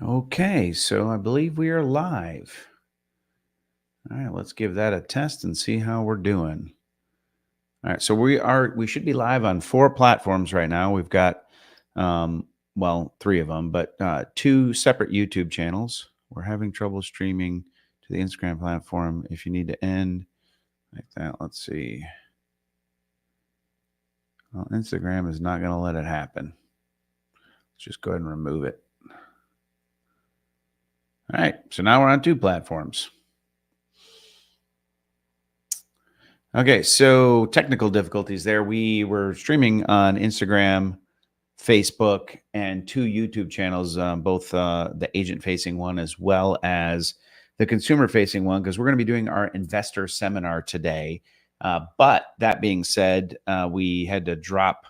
Okay, so I believe we are live. All right, let's give that a test and see how we're doing. All right, so we should be live on four platforms right now. We've got three of them, but two separate YouTube channels. We're having trouble streaming to the Instagram platform. If you need to end like that, let's see. Well, Instagram is not going to let it happen. Let's just go ahead and remove it. All right, so now we're on two platforms. Okay, so technical difficulties there. We were streaming on Instagram, Facebook, and two YouTube channels, both the agent-facing one as well as the consumer-facing one, because we're going to be doing our investor seminar today. But that being said, we had to drop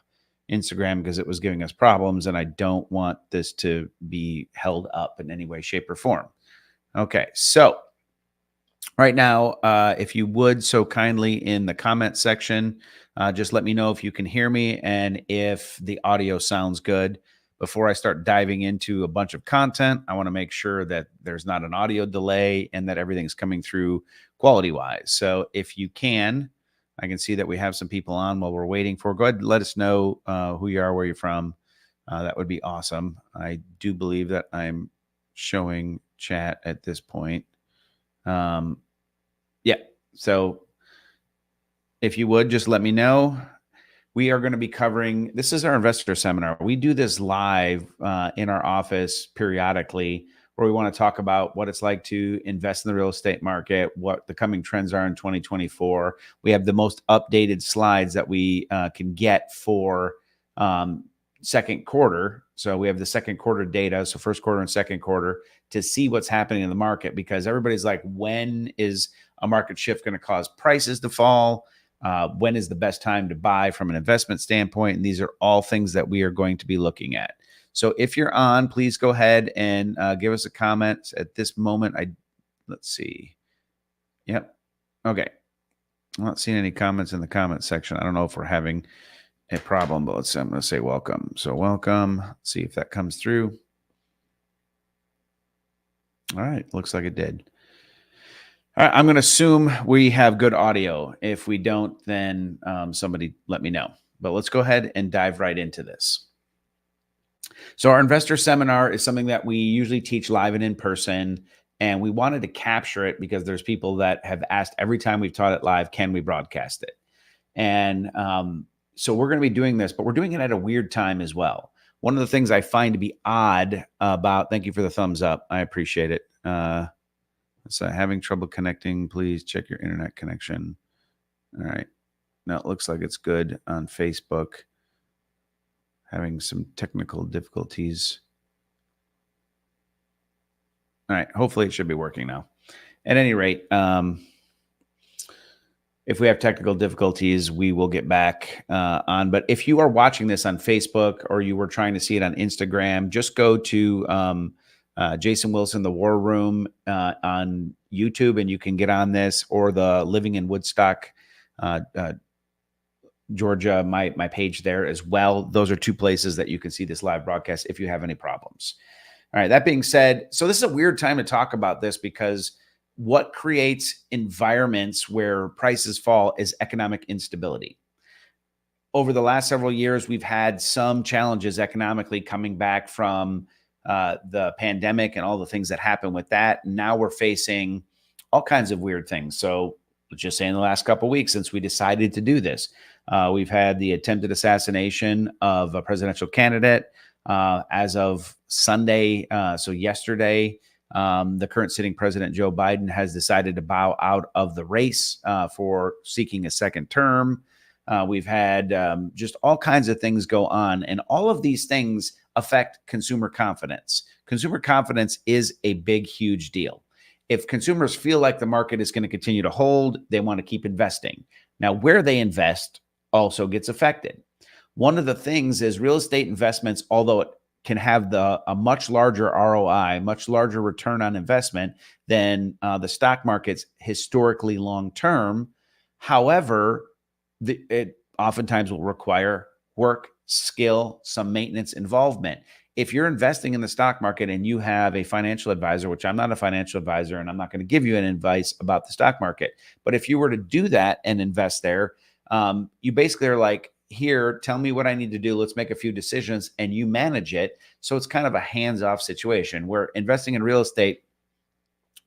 Instagram because it was giving us problems, and I don't want this to be held up in any way, shape, or form. Okay, so right now, if you would so kindly in the comment section, just let me know if you can hear me and if the audio sounds good. Before I start diving into a bunch of content, I want to make sure that there's not an audio delay and that everything's coming through quality wise. So if you can, I can see that we have some people on while we're waiting for. Go ahead and let us know who you are, where you're from. That would be awesome. I do believe that I'm showing chat at this point. Yeah. So if you would just let me know. We are going to be covering, this is our investor seminar. We do this live in our office periodically, where we want to talk about what it's like to invest in the real estate market, what the coming trends are in 2024. We have the most updated slides that we can get for second quarter. So we have the second quarter data, so first quarter and second quarter, to see what's happening in the market, because everybody's like, when is a market shift going to cause prices to fall? When is the best time to buy from an investment standpoint? And these are all things that we are going to be looking at. So if you're on, please go ahead and give us a comment at this moment. Let's see. Yep. Okay. I'm not seeing any comments in the comment section. I don't know if we're having a problem, but I'm going to say welcome. So welcome. Let's see if that comes through. All right. Looks like it did. All right, I'm going to assume we have good audio. If we don't, then somebody let me know. But let's go ahead and dive right into this. So our investor seminar is something that we usually teach live and in person, and we wanted to capture it because there's people that have asked every time we've taught it live, can we broadcast it? And so we're going to be doing this, but we're doing it at a weird time as well. One of the things I find to be odd about, thank you for the thumbs up. I appreciate it. So having trouble connecting, please check your internet connection. All right. Now it looks like it's good on Facebook. Having some technical difficulties. All right. Hopefully it should be working now. At any rate, if we have technical difficulties, we will get back on. But if you are watching this on Facebook or you were trying to see it on Instagram, just go to Jason Wilson, The War Room on YouTube, and you can get on this, or the Living in Woodstock, Georgia, my page there as well. Those are two places that you can see this live broadcast if you have any problems. All right, that being said, so this is a weird time to talk about this, because what creates environments where prices fall is economic instability. Over the last several years, we've had some challenges economically coming back from the pandemic and all the things that happened with that. Now we're facing all kinds of weird things. So let's just say in the last couple of weeks since we decided to do this, we've had the attempted assassination of a presidential candidate as of Sunday. So yesterday, the current sitting president, Joe Biden, has decided to bow out of the race for seeking a second term. We've had just all kinds of things go on, and all of these things affect consumer confidence. Consumer confidence is a big, huge deal. If consumers feel like the market is going to continue to hold, they want to keep investing. Now, where they invest also gets affected. One of the things is real estate investments, although it can have a much larger ROI, much larger return on investment than the stock market's historically long term. However, it oftentimes will require work skill, some maintenance involvement. If you're investing in the stock market and you have a financial advisor, which I'm not a financial advisor and I'm not going to give you an advice about the stock market, but if you were to do that and invest there, you basically are like, here, tell me what I need to do. Let's make a few decisions and you manage it. So it's kind of a hands-off situation where investing in real estate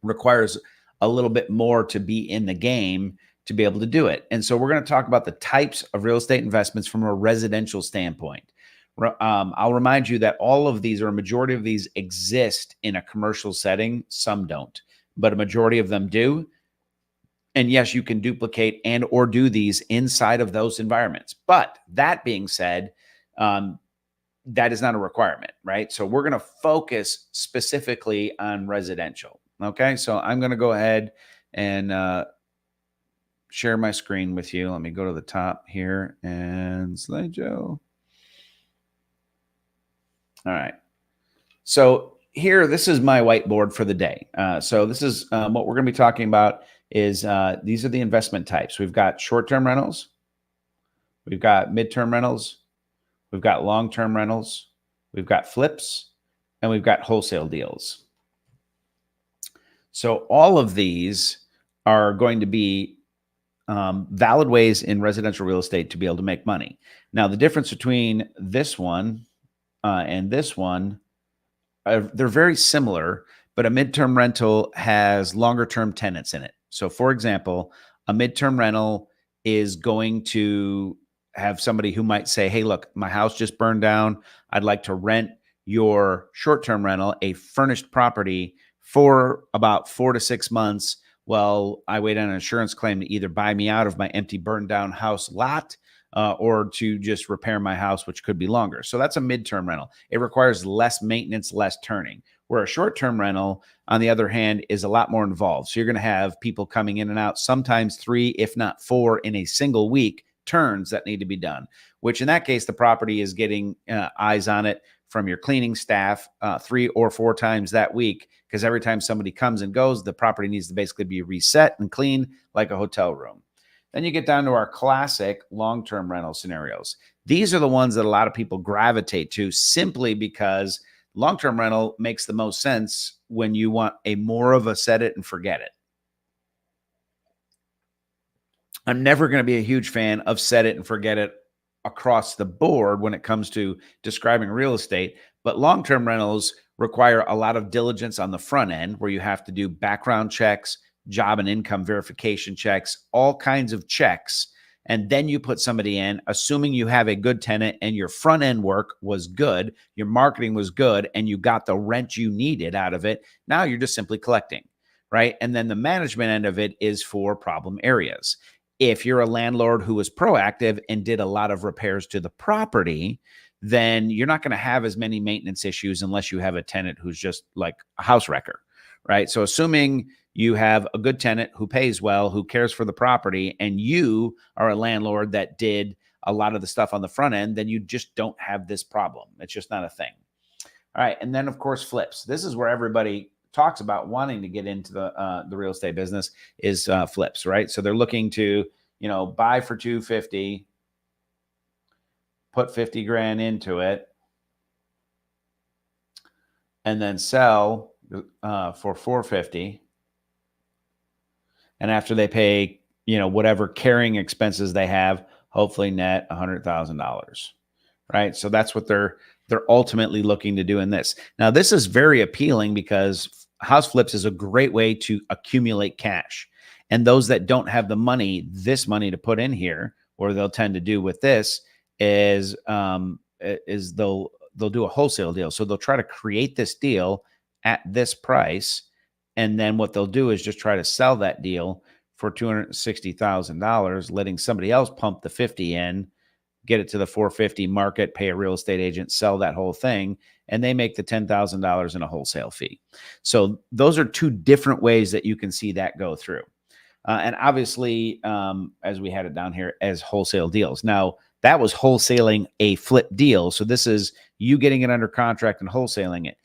requires a little bit more to be in the game to be able to do it. And so we're going to talk about the types of real estate investments from a residential standpoint. I'll remind you that all of these, or a majority of these, exist in a commercial setting. Some don't, but a majority of them do. And yes, you can duplicate and or do these inside of those environments. But that being said, that is not a requirement, right? So we're going to focus specifically on residential. Okay, so I'm going to go ahead and share my screen with you. Let me go to the top here and slideshow. All right. So here, this is my whiteboard for the day. So this is what we're going to be talking about is these are the investment types. We've got short-term rentals. We've got midterm rentals. We've got long-term rentals. We've got flips, and we've got wholesale deals. So all of these are going to be valid ways in residential real estate to be able to make money. Now, the difference between this one and this one, they're very similar, but a midterm rental has longer term tenants in it. So for example, a midterm rental is going to have somebody who might say, hey, look, my house just burned down. I'd like to rent your short-term rental, a furnished property, for about 4 to 6 months. Well, I wait on an insurance claim to either buy me out of my empty burned down house lot or to just repair my house, which could be longer. So that's a midterm rental. It requires less maintenance, less turning. Where a short-term rental, on the other hand, is a lot more involved. So you're going to have people coming in and out, sometimes 3, if not 4 in a single week, turns that need to be done, which in that case, the property is getting eyes on it from your cleaning staff 3 or 4 times that week, because every time somebody comes and goes, the property needs to basically be reset and cleaned like a hotel room. Then you get down to our classic long-term rental scenarios. These are the ones that a lot of people gravitate to simply because long-term rental makes the most sense when you want a more of a set it and forget it. I'm never going to be a huge fan of set it and forget it across the board when it comes to describing real estate, but long-term rentals require a lot of diligence on the front end where you have to do background checks, job and income verification checks, all kinds of checks. And then you put somebody in, assuming you have a good tenant and your front end work was good, your marketing was good, and you got the rent you needed out of it. Now you're just simply collecting, right? And then the management end of it is for problem areas. If you're a landlord who was proactive and did a lot of repairs to the property, then you're not going to have as many maintenance issues unless you have a tenant who's just like a house wrecker, right? So assuming you have a good tenant who pays well, who cares for the property, and you are a landlord that did a lot of the stuff on the front end, then you just don't have this problem. It's just not a thing. All right. And then, of course, flips. This is where everybody talks about wanting to get into the real estate business is flips, right? So they're looking to, buy for $250, put 50 grand into it, and then sell for $450. And after they pay, whatever carrying expenses they have, hopefully net $100,000, right? So that's what they're ultimately looking to do in this. Now, this is very appealing because house flips is a great way to accumulate cash. And those that don't have the money, this money to put in here, or they'll tend to do with this is they'll do a wholesale deal. So they'll try to create this deal at this price. And then what they'll do is just try to sell that deal for $260,000, letting somebody else pump the 50 in, get it to the 450 market, pay a real estate agent, sell that whole thing, and they make the $10,000 in a wholesale fee. So those are 2 different ways that you can see that go through. And obviously, as we had it down here, as wholesale deals. Now, that was wholesaling a flip deal. So this is you getting it under contract and wholesaling it.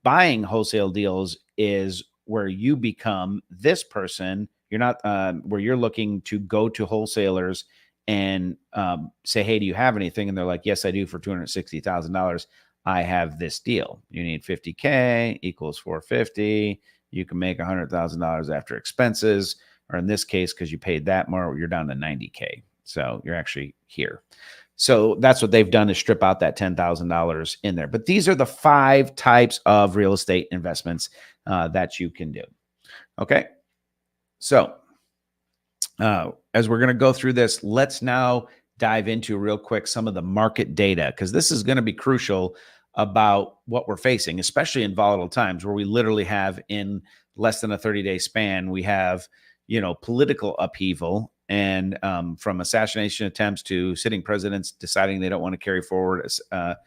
Buying wholesale deals is where you become this person. You're not where you're looking to go to wholesalers and say, hey, do you have anything? And they're like, yes, I do, for $260,000. I have this deal. You need 50K equals 450. You can make $100,000 after expenses, or in this case, because you paid that more, you're down to 90K. So you're actually here. So that's what they've done, is strip out that $10,000 in there. But these are the 5 types of real estate investments that you can do. Okay. So as we're going to go through this, let's now dive into real quick some of the market data, because this is going to be crucial about what we're facing, especially in volatile times where we literally have, in less than a 30-day span, we have, political upheaval, and from assassination attempts to sitting presidents deciding they don't want to carry forward, et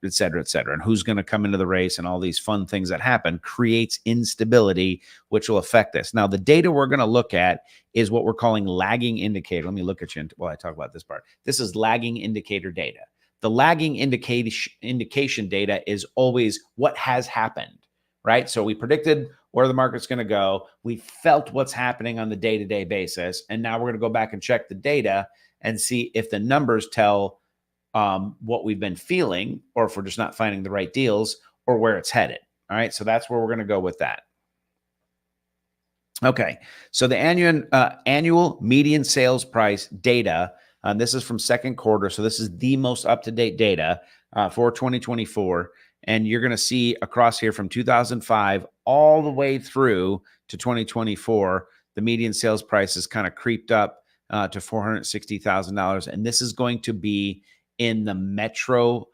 cetera, et cetera. And who's going to come into the race, and all these fun things that happen creates instability, which will affect this. Now, the data we're going to look at is what we're calling lagging indicator. Let me look at you while I talk about this part. This is lagging indicator data. The lagging indication data is always what has happened, right? So we predicted where the market's going to go. We felt what's happening on the day-to-day basis. And now we're going to go back and check the data and see if the numbers tell what we've been feeling, or if we're just not finding the right deals, or where it's headed. All right. So that's where we're going to go with that. Okay. So the annual median sales price data, this is from second quarter. So this is the most up-to-date data for 2024. And you're going to see across here from 2005 all the way through to 2024, the median sales price has kind of creeped up to $460,000. And this is going to be in the metro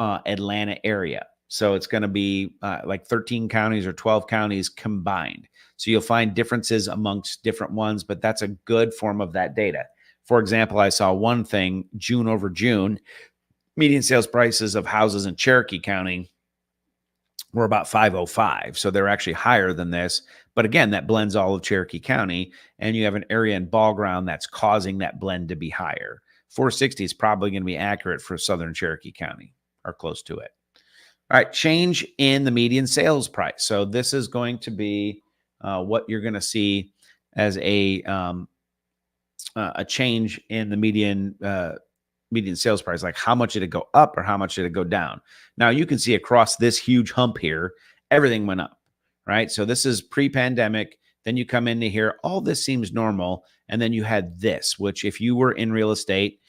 Atlanta area. So it's going to be like 13 counties or 12 counties combined. So you'll find differences amongst different ones, but that's a good form of that data. For example, I saw one thing, June over June, median sales prices of houses in Cherokee County were about 505. So they're actually higher than this. But again, that blends all of Cherokee County, and you have an area in Ball Ground that's causing that blend to be higher. 460 is probably going to be accurate for Southern Cherokee County, or close to it. All right, change in the median sales price. So this is going to be what you're going to see as a change in the median sales price. Like, how much did it go up, or how much did it go down? Now you can see across this huge hump here, everything went up, right? So this is pre-pandemic. Then you come into here, all this seems normal. And then you had this, which if you were in real estate,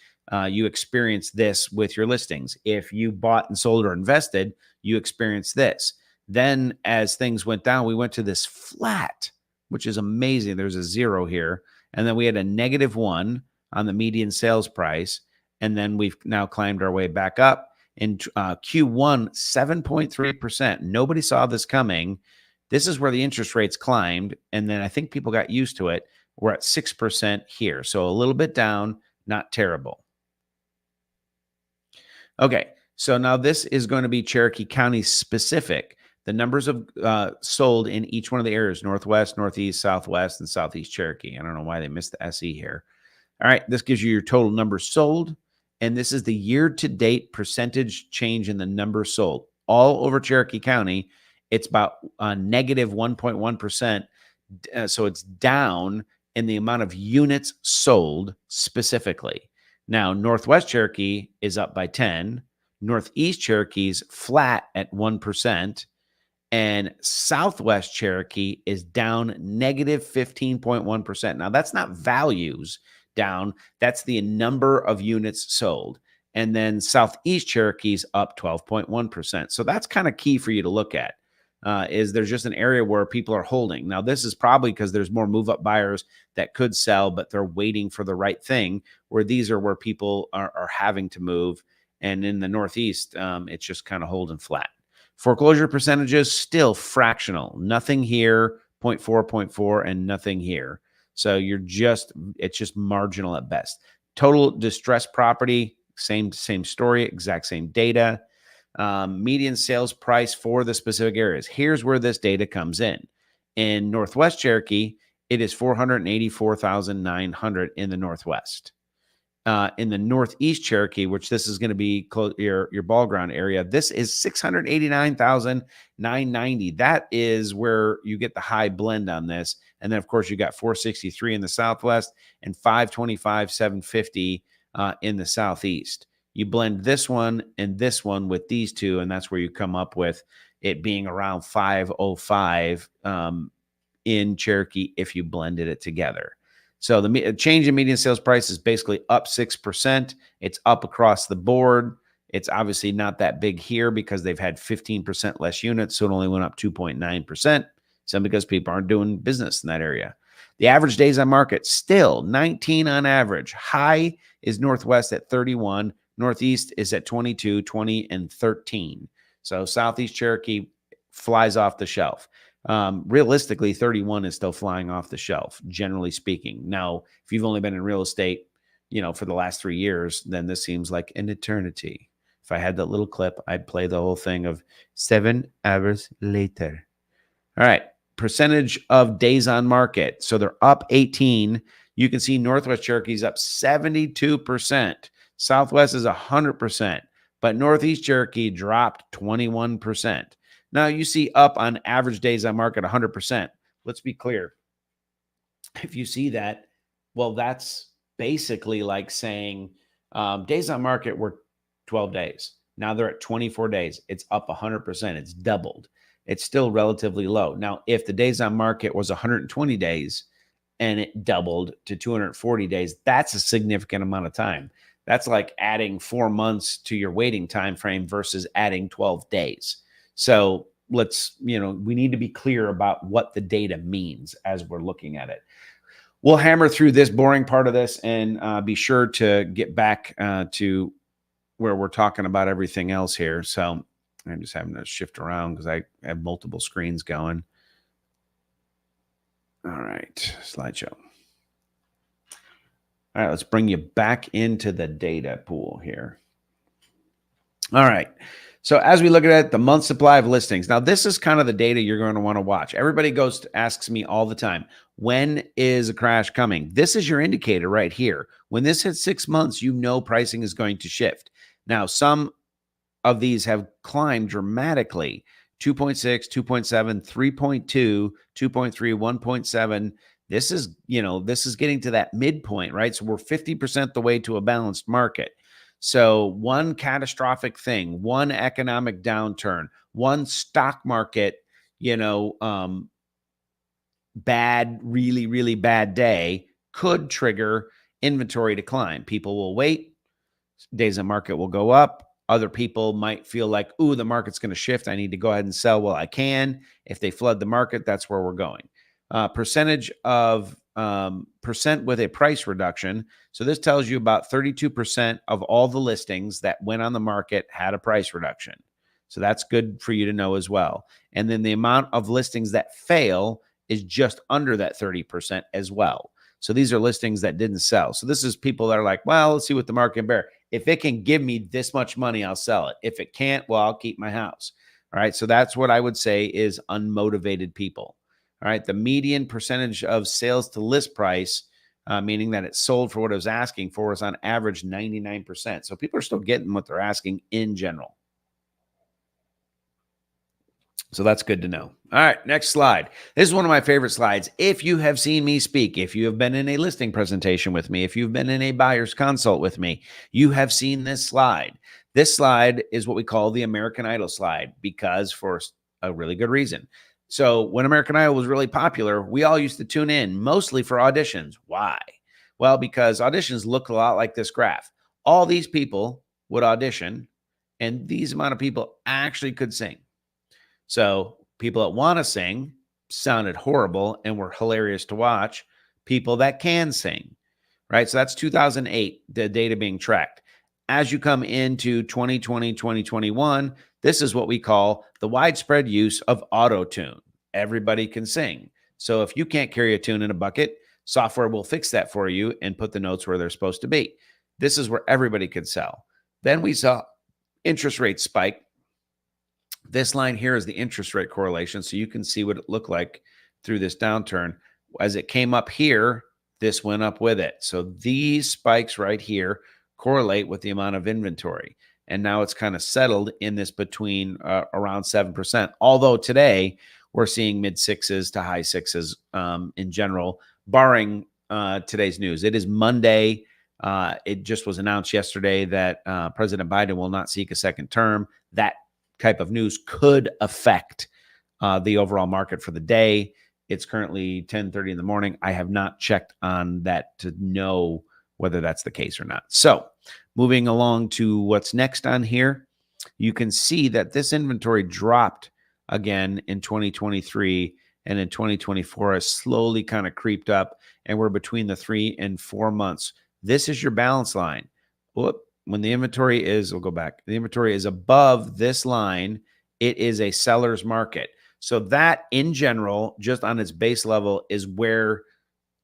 you experienced this with your listings. If you bought and sold or invested, you experienced this. Then as things went down, we went to this flat, which is amazing. There's a 0 here. And then we had a -1 on the median sales price. And then we've now climbed our way back up. In Q1, 7.3%. Nobody saw this coming. This is where the interest rates climbed. And then I think people got used to it. We're at 6% here. So a little bit down, not terrible. Okay, so now this is going to be Cherokee County specific. The numbers of sold in each one of the areas: Northwest, Northeast, Southwest, and Southeast Cherokee. I don't know why they missed the SE here. All right, this gives you your total numbers sold. And this is the year-to-date percentage change in the number sold. All over Cherokee County, it's about -1.1%. So it's down in the amount of units sold specifically. Now, Northwest Cherokee is up by 10. Northeast Cherokee's flat at 1%. And Southwest Cherokee is down -15.1%. Now, that's not values down. That's the number of units sold. And then Southeast Cherokee's up 12.1%. So that's kind of key for you to look at. Is there's just an area where people are holding. Now, this is probably because there's more move-up buyers that could sell, but they're waiting for the right thing, where these are where people are having to move. And in the Northeast, it's just kind of holding flat. Foreclosure percentages, still fractional. Nothing here, 0.4, 0.4, and nothing here. So it's just marginal at best. Total distressed property, same story, exact same data. Median sales price for the specific areas. Here's where this data comes in. In Northwest Cherokee, it is $484,900 in the Northwest. in the Northeast Cherokee, which this is going to be your ball ground area, this is 689,990. That is where you get the high blend on this. And then, of course, you got 463 in the Southwest and 525,750 in the Southeast. You blend this one and this one with these two, and that's where you come up with it being around 505 in Cherokee if you blended it together. So the change in median sales price is basically up 6%. It's up across the board. It's obviously not that big here because they've had 15% less units, so it only went up 2.9%. Some because people aren't doing business in that area. The average days on market still 19 on average. High is Northwest at 31. Northeast is at 22, 20, and 13. So Southeast Cherokee flies off the shelf. Realistically, 31 is still flying off the shelf, generally speaking. Now, if you've only been in real estate, for the last 3 years, then this seems like an eternity. If I had that little clip, I'd play the whole thing of 7 hours later. All right. Percentage of days on market. So they're up 18. You can see Northwest Cherokee's up 72%. Southwest is 100%, but Northeast Cherokee dropped 21%. Now you see up on average days on market 100%. Let's be clear. If you see that, well, that's basically like saying days on market were 12 days. Now they're at 24 days. It's up 100%. It's doubled. It's still relatively low. Now, if the days on market was 120 days and it doubled to 240 days, that's a significant amount of time. That's like adding 4 months to your waiting time frame versus adding 12 days. So let's, we need to be clear about what the data means as we're looking at it. We'll hammer through this boring part of this and be sure to get back to where we're talking about everything else here. So I'm just having to shift around because I have multiple screens going. All right, slideshow. All right, let's bring you back into the data pool here. All right. So as we look at it, the month supply of listings. Now, this is kind of the data you're going to want to watch. Everybody asks me all the time, when is a crash coming? This is your indicator right here. When this hits 6 months, pricing is going to shift. Now, some of these have climbed dramatically. 2.6, 2.7, 3.2, 2.3, 1.7. This is getting to that midpoint, right? So we're 50% the way to a balanced market. So one catastrophic thing, one economic downturn, one stock market, bad, really, really bad day could trigger inventory decline. People will wait. Days on market will go up. Other people might feel like, ooh, the market's going to shift. I need to go ahead and sell while I can. If they flood the market, that's where we're going. Percentage of percent with a price reduction. So this tells you about 32% of all the listings that went on the market had a price reduction. So that's good for you to know as well. And then the amount of listings that fail is just under that 30% as well. So these are listings that didn't sell. So this is people that are like, well, let's see what the market can bear. If it can give me this much money, I'll sell it. If it can't, well, I'll keep my house. All right. So that's what I would say is unmotivated people. All right. The median percentage of sales to list price, meaning that it sold for what it was asking for, is on average 99%. So people are still getting what they're asking in general. So that's good to know. All right, next slide. This is one of my favorite slides. If you have seen me speak, if you have been in a listing presentation with me, if you've been in a buyer's consult with me, you have seen this slide. This slide is what we call the American Idol slide because for a really good reason. So when American Idol was really popular, we all used to tune in mostly for auditions. Why? Well, because auditions look a lot like this graph. All these people would audition, and these amount of people actually could sing. So people that want to sing sounded horrible and were hilarious to watch. People that can sing, right? So that's 2008, the data being tracked. As you come into 2020, 2021, this is what we call the widespread use of auto-tune. Everybody can sing. So if you can't carry a tune in a bucket, software will fix that for you and put the notes where they're supposed to be. This is where everybody could sell. Then we saw interest rates spike. This line here is the interest rate correlation. So you can see what it looked like through this downturn. As it came up here, this went up with it. So these spikes right here correlate with the amount of inventory. And now it's kind of settled in this between around 7%. Although today we're seeing mid sixes to high sixes in general, barring today's news. It is Monday. It just was announced yesterday that President Biden will not seek a second term. That type of news could affect the overall market for the day. It's currently 10:30 in the morning. I have not checked on that to know whether that's the case or not. So moving along to what's next on here, you can see that this inventory dropped again in 2023, and in 2024 has slowly kind of creeped up, and we're between the 3 and 4 months. This is your balance line. Whoop. When the inventory is, we'll go back. The inventory is above this line. It is a seller's market. So that in general, just on its base level, is where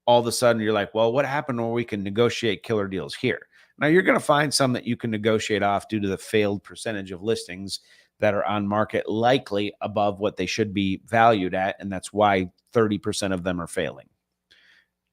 all of a sudden you're like, well, what happened when we can negotiate killer deals here? Now you're going to find some that you can negotiate off due to the failed percentage of listings that are on market, likely above what they should be valued at. And that's why 30% of them are failing.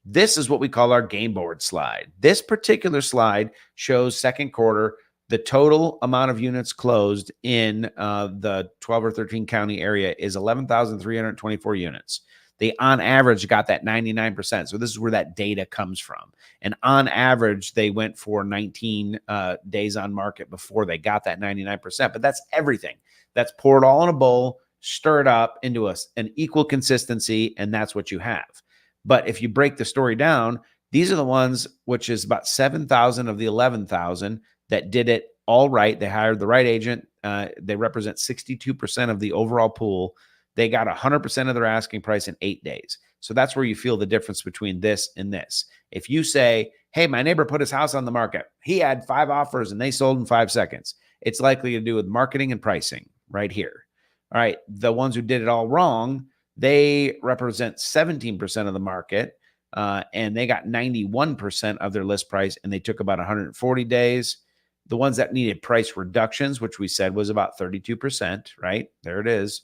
This is what we call our game board slide. This particular slide shows second quarter, the total amount of units closed in the 12 or 13 county area is 11,324 units. They on average got that 99%. So this is where that data comes from. And on average, they went for 19 days on market before they got that 99%. But that's everything. That's poured all in a bowl, stirred up into an equal consistency, and that's what you have. But if you break the story down, these are the ones, which is about 7,000 of the 11,000 that did it all right. They hired the right agent. They represent 62% of the overall pool. They got 100% of their asking price in 8 days. So that's where you feel the difference between this and this. If you say, hey, my neighbor put his house on the market. He had 5 offers and they sold in 5 seconds. It's likely to do with marketing and pricing right here. All right. The ones who did it all wrong, they represent 17% of the market. And they got 91% of their list price, and they took about 140 days. The ones that needed price reductions, which we said was about 32%, right? There it is.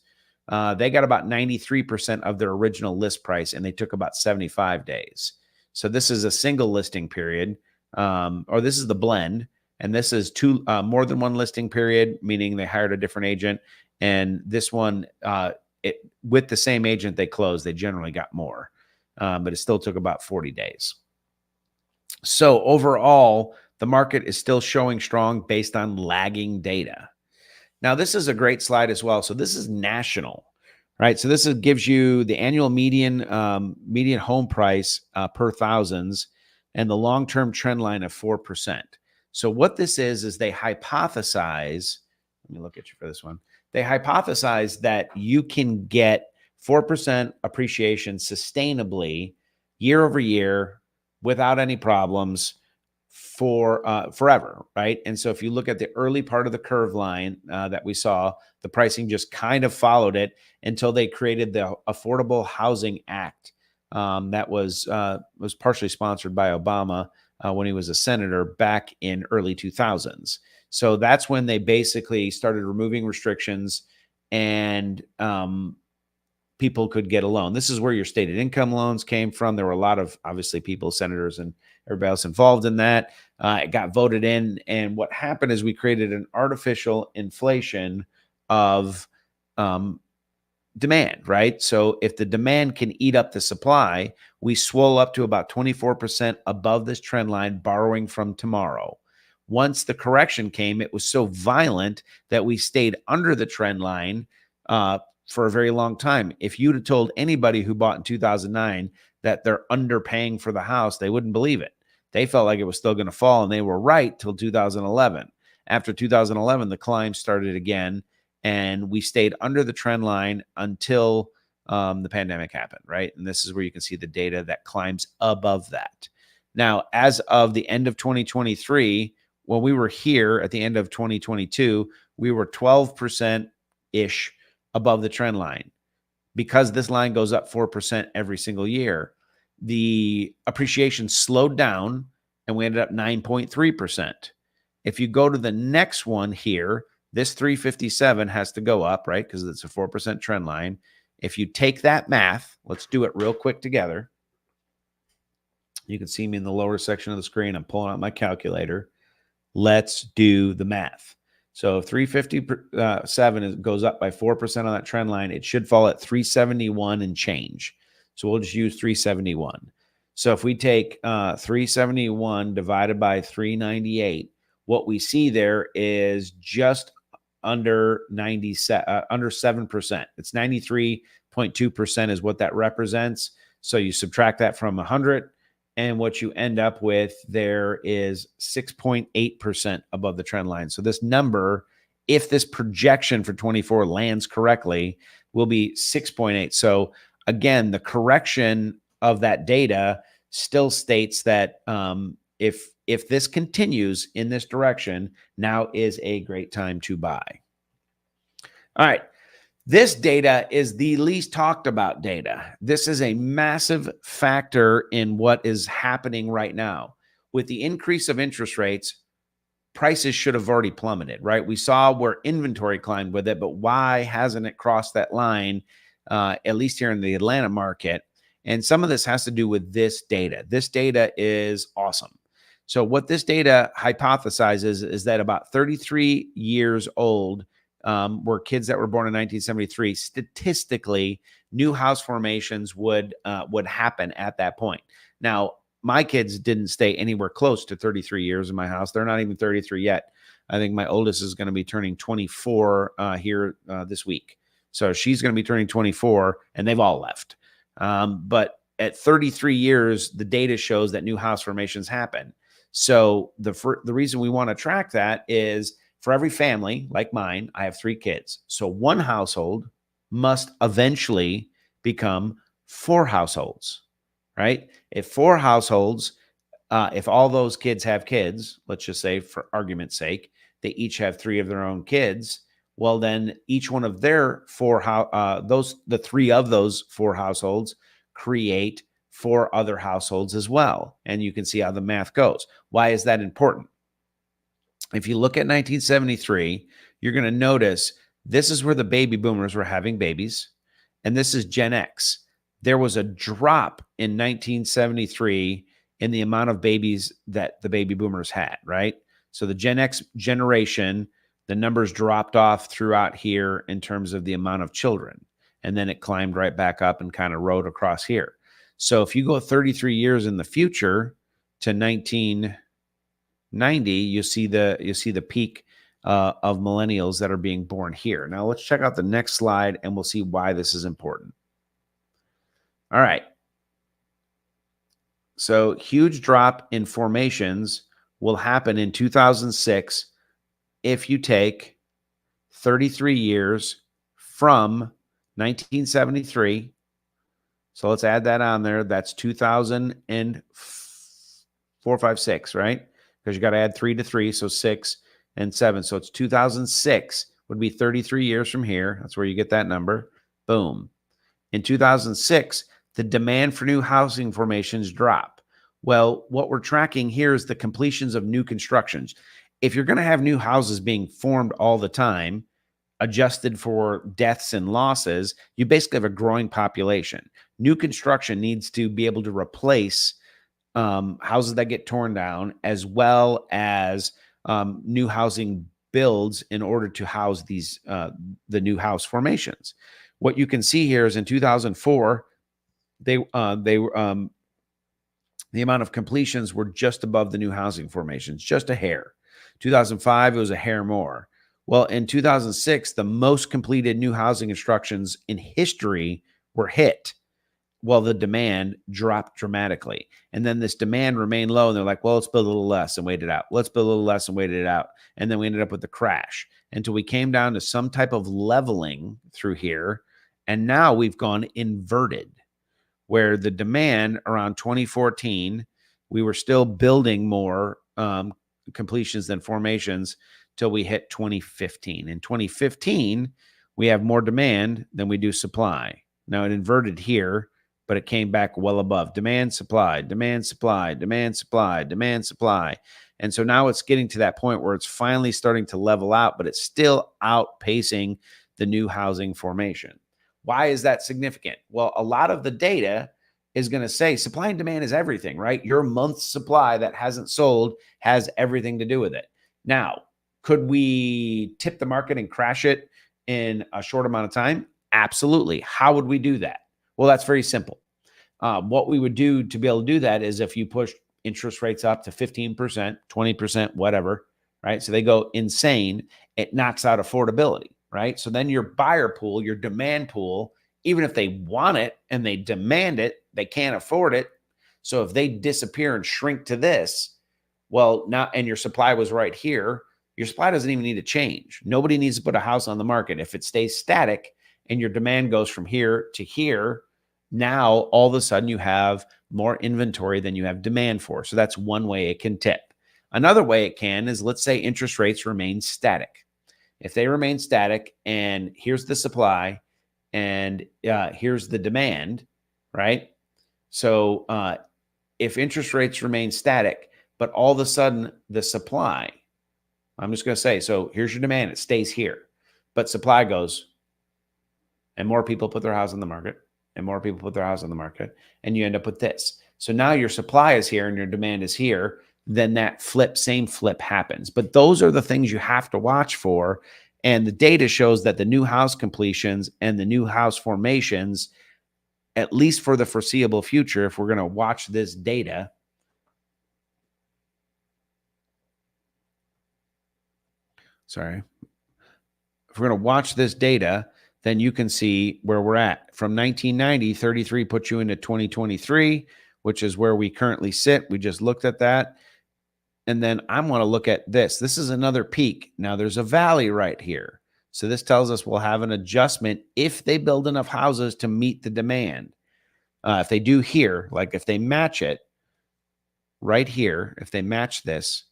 They got about 93% of their original list price, and they took about 75 days. So this is a single listing period, or this is the blend, and this is more than one listing period, meaning they hired a different agent. And this one, with the same agent they closed, they generally got more, but it still took about 40 days. So overall, the market is still showing strong based on lagging data. Now, this is a great slide as well. So this is national, right? So this gives you the annual median home price per thousands and the long-term trend line of 4%. So what this is they hypothesize, let me look at you for this one. They hypothesize that you can get 4% appreciation sustainably year over year without any problems for forever, right? And so if you look at the early part of the curve line that we saw, the pricing just kind of followed it until they created the Affordable Housing Act that was partially sponsored by Obama when he was a senator back in early 2000s. So that's when they basically started removing restrictions, and people could get a loan. This is where your stated income loans came from. There were a lot of, obviously, people, senators, and everybody else involved in that. It got voted in. And what happened is we created an artificial inflation of demand, right? So if the demand can eat up the supply, we swole up to about 24% above this trend line, borrowing from tomorrow. Once the correction came, it was so violent that we stayed under the trend line for a very long time. If you'd have told anybody who bought in 2009 that they're underpaying for the house, they wouldn't believe it. They felt like it was still going to fall, and they were right till 2011. After 2011, the climb started again, and we stayed under the trend line until the pandemic happened, right? And this is where you can see the data that climbs above that. Now, as of the end of 2023, when we were here at the end of 2022, we were 12%-ish above the trend line. Because this line goes up 4% every single year, the appreciation slowed down, and we ended up 9.3%. If you go to the next one here, this 357 has to go up, right? Because it's a 4% trend line. If you take that math, let's do it real quick together. You can see me in the lower section of the screen. I'm pulling out my calculator. Let's do the math. So if 357 goes up by 4% on that trend line, it should fall at 371 and change. So we'll just use 371. So if we take 371 divided by 398, what we see there is just under 7%. It's 93.2% is what that represents. So you subtract that from 100, and what you end up with there is 6.8% above the trend line. So this number, if this projection for 24 lands correctly, will be 6.8. So again, the correction of that data still states that if this continues in this direction, now is a great time to buy. All right. This data is the least talked about data. This is a massive factor in what is happening right now. With the increase of interest rates, prices should have already plummeted, right? We saw where inventory climbed with it, but why hasn't it crossed that line, at least here in the Atlanta market? And some of this has to do with this data. This data is awesome. So what this data hypothesizes is that about 33 years old, were kids that were born in 1973, statistically, new house formations would happen at that point. Now, my kids didn't stay anywhere close to 33 years in my house. They're not even 33 yet. I think my oldest is going to be turning 24 here this week. So she's going to be turning 24, and they've all left. But at 33 years, the data shows that new house formations happen. So the reason we want to track that is, for every family like mine, I have 3 kids. So one household must eventually become 4 households, right? If 4 households, if all those kids have kids, let's just say for argument's sake, they each have 3 of their own kids. Well, then each one of their 4 the 3 of those 4 households create 4 other households as well. And you can see how the math goes. Why is that important? If you look at 1973, you're going to notice this is where the baby boomers were having babies, and this is Gen X. There was a drop in 1973 in the amount of babies that the baby boomers had, right? So the Gen X generation, the numbers dropped off throughout here in terms of the amount of children, and then it climbed right back up and kind of rode across here. So if you go 33 years in the future to 1990, you see the peak of millennials that are being born here. Now let's check out the next slide and we'll see why this is important. All right. So huge drop in formations will happen in 2006 if you take 33 years from 1973. So let's add that on there. That's 2004, 5, 6, right? Because you got to add 3 to 3, so 6 and 7. So it's 2006 would be 33 years from here. That's where you get that number. Boom. In 2006, the demand for new housing formations drop. Well, what we're tracking here is the completions of new constructions. If you're going to have new houses being formed all the time, adjusted for deaths and losses, you basically have a growing population. New construction needs to be able to replace houses that get torn down, as well as new housing builds in order to house these the new house formations. What you can see here is in 2004, the amount of completions were just above the new housing formations, just a hair. 2005, it was a hair more. Well, in 2006, the most completed new housing constructions in history were hit. Well, the demand dropped dramatically. And then this demand remained low. And they're like, well, let's build a little less and wait it out. Let's build a little less and wait it out. And then we ended up with the crash until we came down to some type of leveling through here. And now we've gone inverted, where the demand around 2014, we were still building more completions than formations till we hit 2015. In 2015, we have more demand than we do supply. Now it inverted here, but it came back well above. Demand, supply, demand, supply, demand, supply, demand, supply. And so now it's getting to that point where it's finally starting to level out, but it's still outpacing the new housing formation. Why is that significant? Well, a lot of the data is going to say supply and demand is everything, right? Your month's supply that hasn't sold has everything to do with it. Now, could we tip the market and crash it in a short amount of time? Absolutely. How would we do that? Well, that's very simple. What we would do to be able to do that is if you push interest rates up to 15%, 20%, whatever, right? So they go insane, it knocks out affordability, right? So then your buyer pool, your demand pool, even if they want it and they demand it, they can't afford it. So if they disappear and shrink to this, well, now, and your supply was right here, your supply doesn't even need to change. Nobody needs to put a house on the market. If it stays static and your demand goes from here to here, now all of a sudden you have more inventory than you have demand for. So that's one way it can tip. Another way it can is, let's say interest rates remain static. If they remain static and here's the supply and here's the demand, right? So if interest rates remain static, but all of a sudden the supply, I'm just going to say, so here's your demand, it stays here, but supply goes and more people put their house on the market and more people put their house on the market and you end up with this. So now your supply is here and your demand is here, then that same flip happens. But those are the things you have to watch for. And the data shows that the new house completions and the new house formations, at least for the foreseeable future, if we're going to watch this data, if we're going to watch this data, then you can see where we're at. From 1990, 33 puts you into 2023, which is where we currently sit. We just looked at that. And then I want to look at this. This is another peak. Now there's a valley right here. So this tells us we'll have an adjustment if they build enough houses to meet the demand. If they do here, like if they match it right here, if they match this,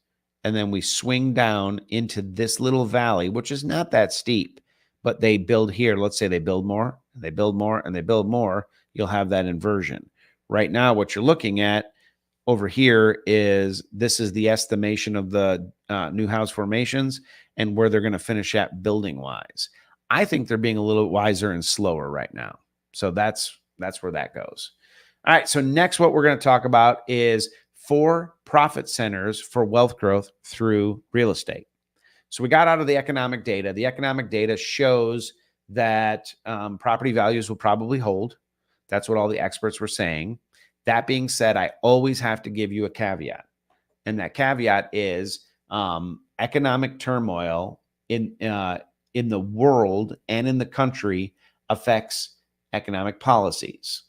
and then we swing down into this little valley, which is not that steep, but they build here. Let's say they build more, and they build more, and they build more. You'll have that inversion. Right now, what you're looking at over here is this is the estimation of the new house formations and where they're going to finish at building wise. I think they're being a little wiser and slower right now. So that's where that goes. All right. So next, what we're going to talk about is 4 profit centers for wealth growth through real estate. So we got out of the economic data. The economic data shows that property values will probably hold. That's what all the experts were saying. That being said, I always have to give you a caveat. And that caveat is economic turmoil in the world and in the country affects economic policies.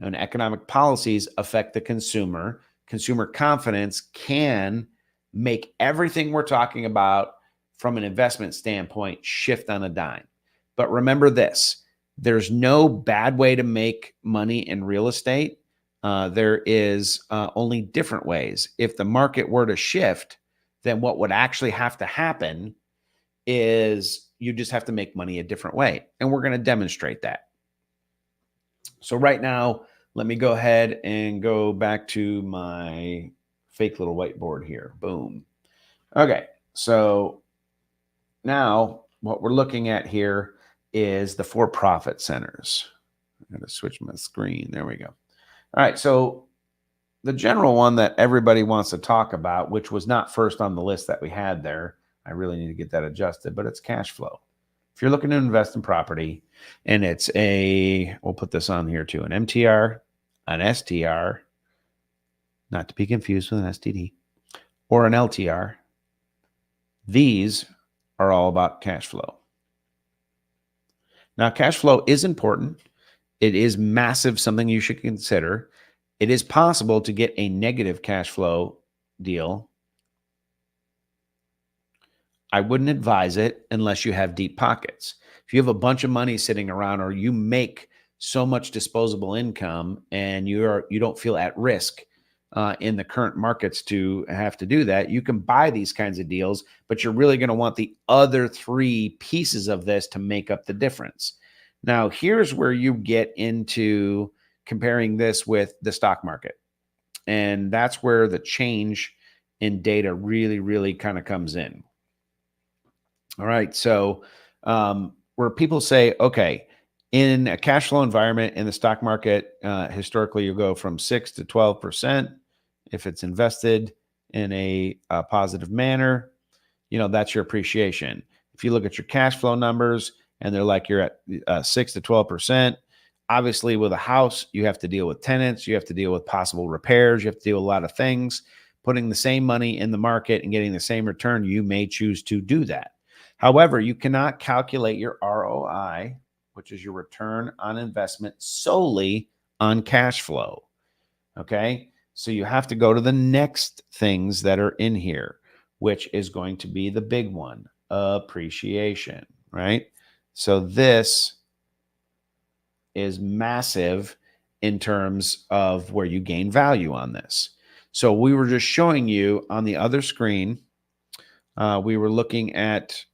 And economic policies affect the consumer. Consumer confidence can make everything we're talking about from an investment standpoint shift on a dime. But remember this, there's no bad way to make money in real estate. There is only different ways. If the market were to shift, then what would actually have to happen is you just have to make money a different way. And we're going to demonstrate that. So right now, let me go ahead and go back to my fake little whiteboard here. Boom. Okay. So now what we're looking at here is the 4 profit centers. I'm going to switch my screen. There we go. All right. So the general one that everybody wants to talk about, which was not first on the list that we had there, I really need to get that adjusted, but it's cash flow. If you're looking to invest in property and it's we'll put this on here too, an MTR, an STR, not to be confused with an STD, or an LTR, these are all about cash flow. Now, cash flow is important. It is massive, something you should consider. It is possible to get a negative cash flow deal. I wouldn't advise it unless you have deep pockets. If you have a bunch of money sitting around or you make so much disposable income and you don't feel at risk in the current markets to have to do that, you can buy these kinds of deals, but you're really going to want the other 3 pieces of this to make up the difference. Now, here's where you get into comparing this with the stock market. And that's where the change in data really, really kind of comes in. All right. So where people say, okay, In a cash flow environment in the stock market, historically, you go from 6 to 12% if it's invested in a positive manner. That's your appreciation. If you look at your cash flow numbers and they're like you're at 6 to 12%, obviously with a house, you have to deal with tenants, you have to deal with possible repairs, you have to deal with a lot of things. Putting the same money in the market and getting the same return, you may choose to do that. However, you cannot calculate your ROI, which is your return on investment, solely on cash flow. Okay. So you have to go to the next things that are in here, which is going to be the big one, appreciation, right? So this is massive in terms of where you gain value on this. So we were just showing you on the other screen, we were looking at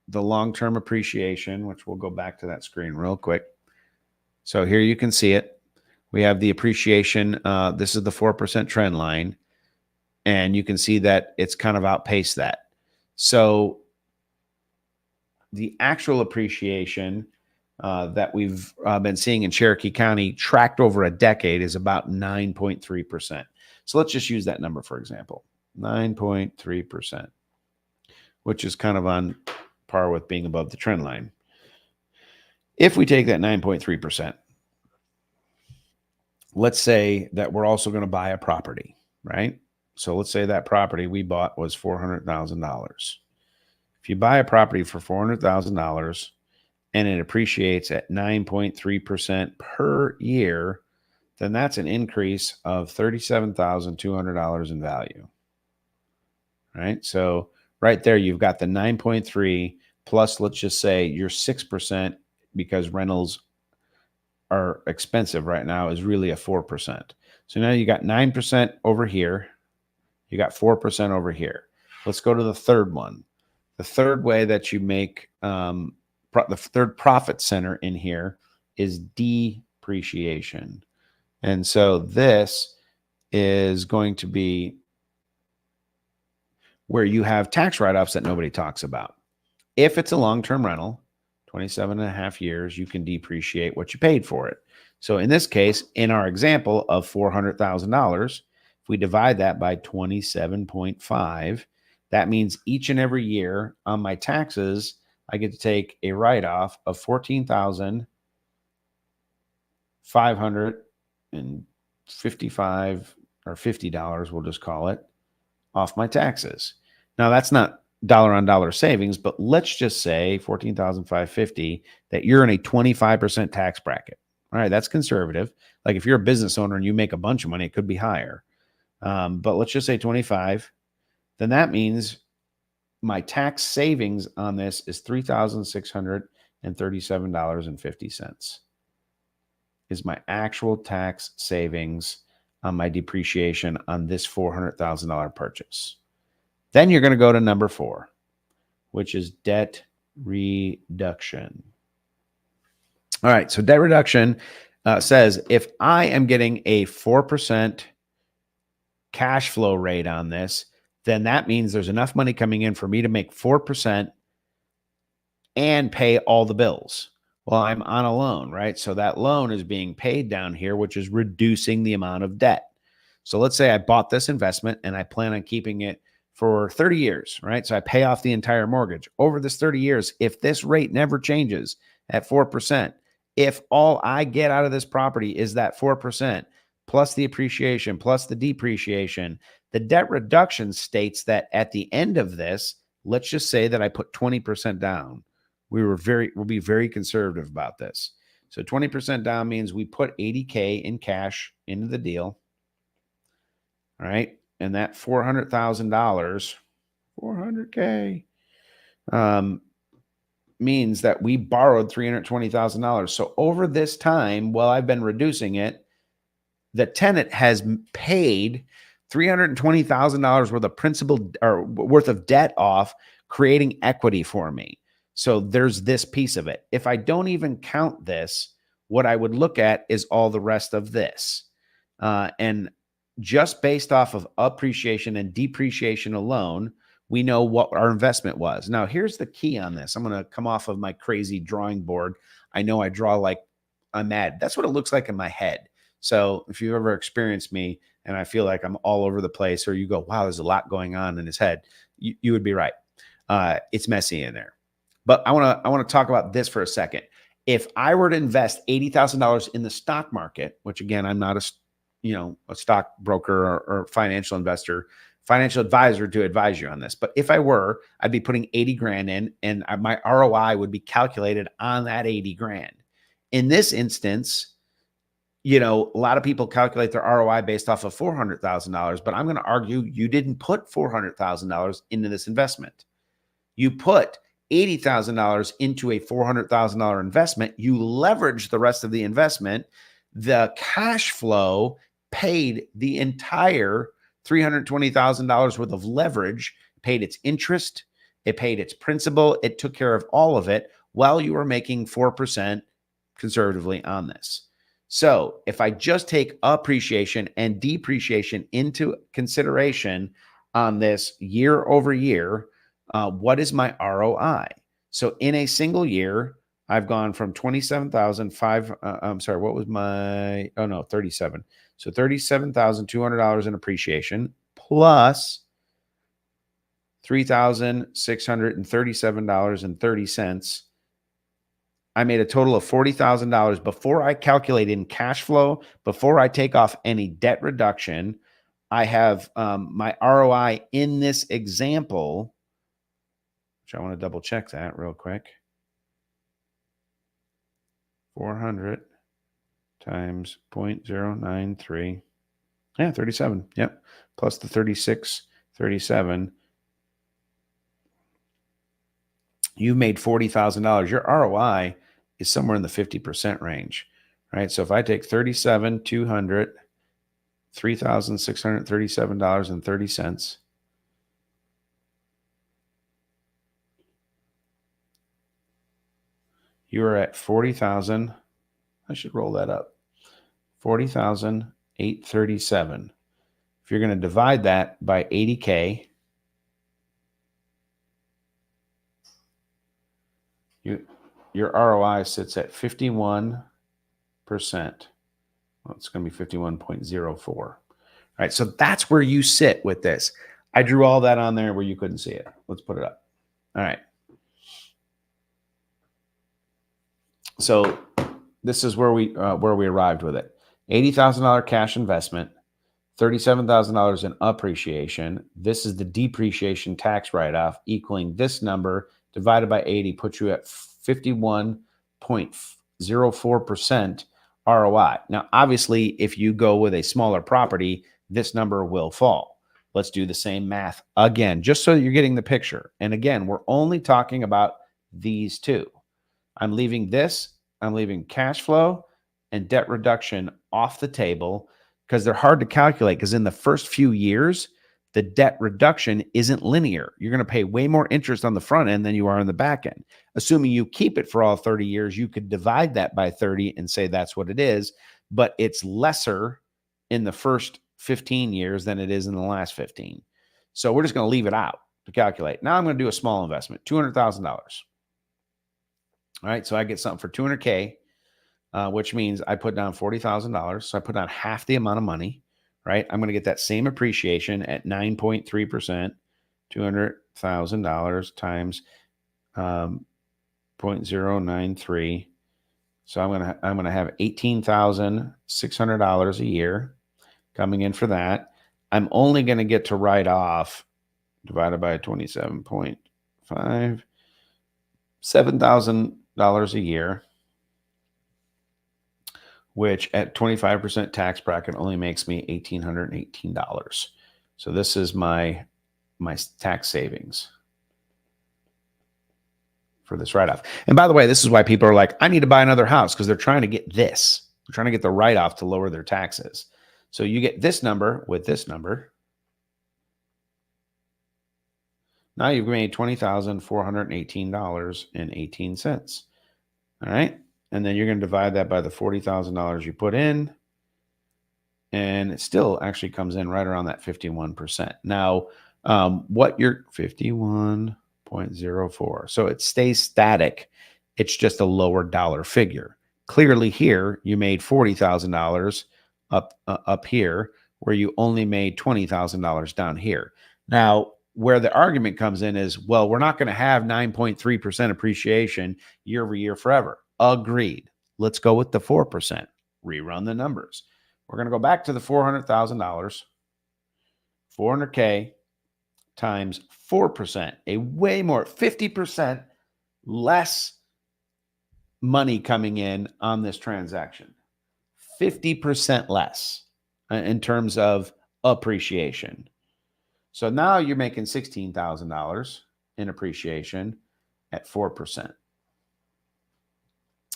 the long-term appreciation, which we'll go back to that screen real quick. So here you can see it. We have the appreciation. This is the 4% trend line. And you can see that it's kind of outpaced that. So the actual appreciation that we've been seeing in Cherokee County tracked over a decade is about 9.3%. So let's just use that number, for example, 9.3%, which is kind of on par with being above the trend line. If we take that 9.3%, let's say that we're also going to buy a property, right? So let's say that property we bought was $400,000. If you buy a property for $400,000 and it appreciates at 9.3% per year, then that's an increase of $37,200 in value, right? So right there, you've got the 9.3 plus, let's just say your 6%, because rentals are expensive right now, is really a 4%. So now you got 9% over here. You got 4% over here. Let's go to the third one. The third way that you make the third profit center in here is depreciation. And so this is going to be where you have tax write-offs that nobody talks about. If it's a long-term rental, 27 and a half years, you can depreciate what you paid for it. So in this case, in our example of $400,000, if we divide that by 27.5, that means each and every year on my taxes, I get to take a write-off of $14,555 or $50, we'll just call it, off my taxes. Now that's not dollar on dollar savings, but let's just say $14,550 that you're in a 25% tax bracket. All right, that's conservative. Like if you're a business owner and you make a bunch of money, it could be higher. But let's just say 25. Then that my tax savings on this is $3,637.50 is my actual tax savings on my depreciation on this $400,000 purchase. Then you're going to go to number 4, which is debt reduction. All right, so debt reduction says if I am getting a 4% cash flow rate on this, then that means there's enough money coming in for me to make 4% and pay all the bills. Well, I'm on a loan, right? So that loan is being paid down here, which is reducing the amount of debt. So let's say I bought this investment and I plan on keeping it for 30 years, right? So I pay off the entire mortgage. Over this 30 years, if this rate never changes at 4%, if all I get out of this property is that 4%, plus the appreciation, plus the depreciation, the debt reduction states that at the end of this, let's just say that I put 20% down. We'll be very conservative about this. So 20% down means we put $80K in cash into the deal. All right. And that $400,000, $400K, means that we borrowed $320,000. So over this time, while I've been reducing it, the tenant has paid $320,000 worth of principal or worth of debt off, creating equity for me. So there's this piece of it. If I don't even count this, what I would look at is all the rest of this. And just based off of appreciation and depreciation alone, we know what our investment was. Now, here's the key on this. I'm going to come off of my crazy drawing board. I know I draw like I'm mad. That's what it looks like in my head. So if you've ever experienced me and I feel like I'm all over the place, or you go, wow, there's a lot going on in his head, you would be right. It's messy in there. But I want to talk about this for a second. If I were to invest $80,000 in the stock market, which again, I'm not a stockbroker or financial investor, financial advisor to advise you on this. But if I were, I'd be putting 80 grand in, and my ROI would be calculated on that 80 grand. In this instance, a lot of people calculate their ROI based off of $400,000, but I'm going to argue you didn't put $400,000 into this investment. You put $80,000 into a $400,000 investment. You leverage the rest of the investment. The cash flow paid the entire $320,000 worth of leverage, paid its interest, it paid its principal, it took care of all of it while you were making 4% conservatively on this. So if I just take appreciation and depreciation into consideration on this year over year, what is my ROI? So in a single year, I've gone from 27,005. I'm sorry, what was my? Oh no, 37. So $37,200 in appreciation plus $3,637.30. I made a total of $40,000 before I calculate in cash flow, before I take off any debt reduction. I have my ROI in this example, which I want to double check that real quick. 400 times 0.093. Yeah, 37. Yep. Plus the 36.37. You made $40,000. Your ROI is somewhere in the 50% range, right? So if I take 37,200, $3,637.30. You are at 40,000. I should roll that up. 40,837. If you're going to divide that by 80K, your ROI sits at 51%. Well, it's going to be 51.04. All right, so that's where you sit with this. I drew all that on there where you couldn't see it. Let's put it up. All right. So this is where we arrived with it. $80,000 cash investment, $37,000 in appreciation. This is the depreciation tax write-off, equaling this number divided by 80 puts you at 51.04% ROI. Now, obviously, if you go with a smaller property, this number will fall. Let's do the same math again, just so you're getting the picture. And again, we're only talking about these two. I'm leaving cash flow and debt reduction off the table because they're hard to calculate, because in the first few years, the debt reduction isn't linear. You're going to pay way more interest on the front end than you are on the back end. Assuming you keep it for all 30 years, you could divide that by 30 and say that's what it is, but it's lesser in the first 15 years than it is in the last 15. So we're just going to leave it out to calculate. Now I'm going to do a small investment, $200,000. All right, so I get something for $200K, which means I put down $40,000. So I put down half the amount of money, right? I'm going to get that same appreciation at 9.3%, $200,000 times 0.093. So I'm going to have $18,600 a year coming in for that. I'm only going to get to write off, divided by 27.5, $7,000 a year, which at 25% tax bracket only makes me $1,818. So this is my tax savings for this write-off. And by the way, this is why people are like, I need to buy another house, because they're trying to get this. They're trying to get the write-off to lower their taxes. So you get this number with this number. Now you've made $20,418.18. All right. And then you're going to divide that by the $40,000 you put in. And it still actually comes in right around that 51%. Now, what your 51.04. So it stays static. It's just a lower dollar figure. Clearly here, you made $40,000 up here, where you only made $20,000 down here. Now, where the argument comes in is, well, we're not going to have 9.3% appreciation year over year forever. Agreed. Let's go with the 4%. Rerun the numbers. We're going to go back to the $400,000, 400K times 4%, a way more, 50% less money coming in on this transaction. 50% less in terms of appreciation. So now you're making $16,000 in appreciation at 4%.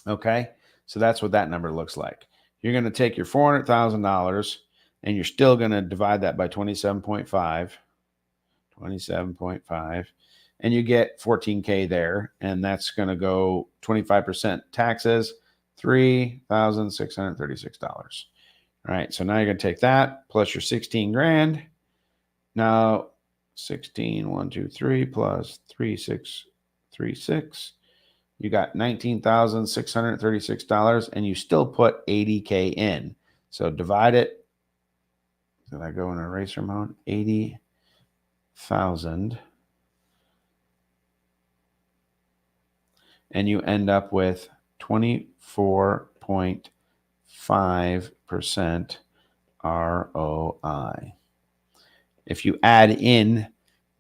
Okay, so that's what that number looks like. You're going to take your $400,000 and you're still going to divide that by 27.5, and you get 14K there, and that's going to go 25% taxes, $3,636. All right, so now you're going to take that plus your 16 grand. Now 16, 1, 2, 3 plus 3,636. You got $19,636, and you still put 80K in. So divide it. Did I go in eraser mode? 80,000. And you end up with 24.5% ROI. If you add in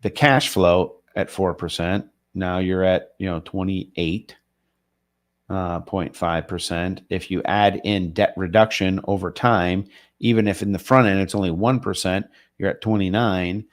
the cash flow at 4%, now you're at 28.5%. If you add in debt reduction over time, even if in the front end it's only 1%, you're at 29,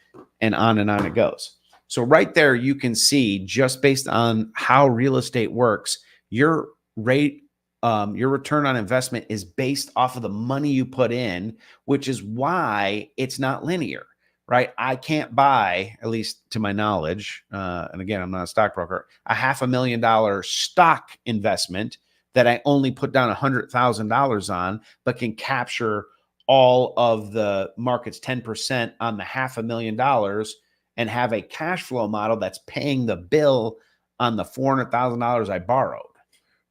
and on it goes. So right there, you can see, just based on how real estate works, your rate, your return on investment is based off of the money you put in, which is why it's not linear, right? I can't buy, at least to my knowledge, and again, I'm not a stockbroker, a $500,000 stock investment that I only put down $100,000 on, but can capture all of the market's 10% on the $500,000 and have a cash flow model that's paying the bill on the $400,000 I borrowed,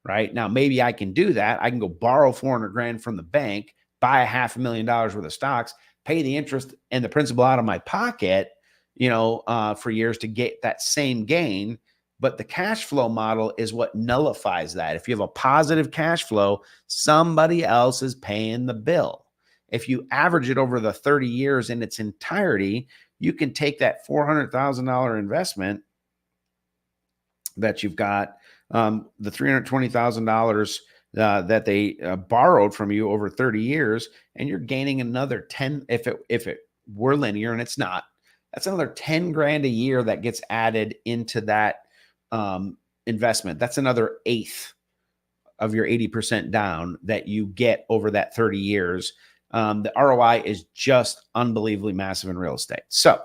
right? Now, maybe I can do that. I can go borrow 400 grand from the bank, buy $500,000 worth of stocks, pay the interest and the principal out of my pocket, for years to get that same gain. But the cash flow model is what nullifies that. If you have a positive cash flow, somebody else is paying the bill. If you average it over the 30 years in its entirety, you can take that $400,000 investment that you've got, the $320,000 that they borrowed from you over 30 years, and you're gaining another 10. If it were linear, and it's not, that's another 10 grand a year that gets added into that investment. That's another eighth of your 80% down that you get over that 30 years. The ROI is just unbelievably massive in real estate. So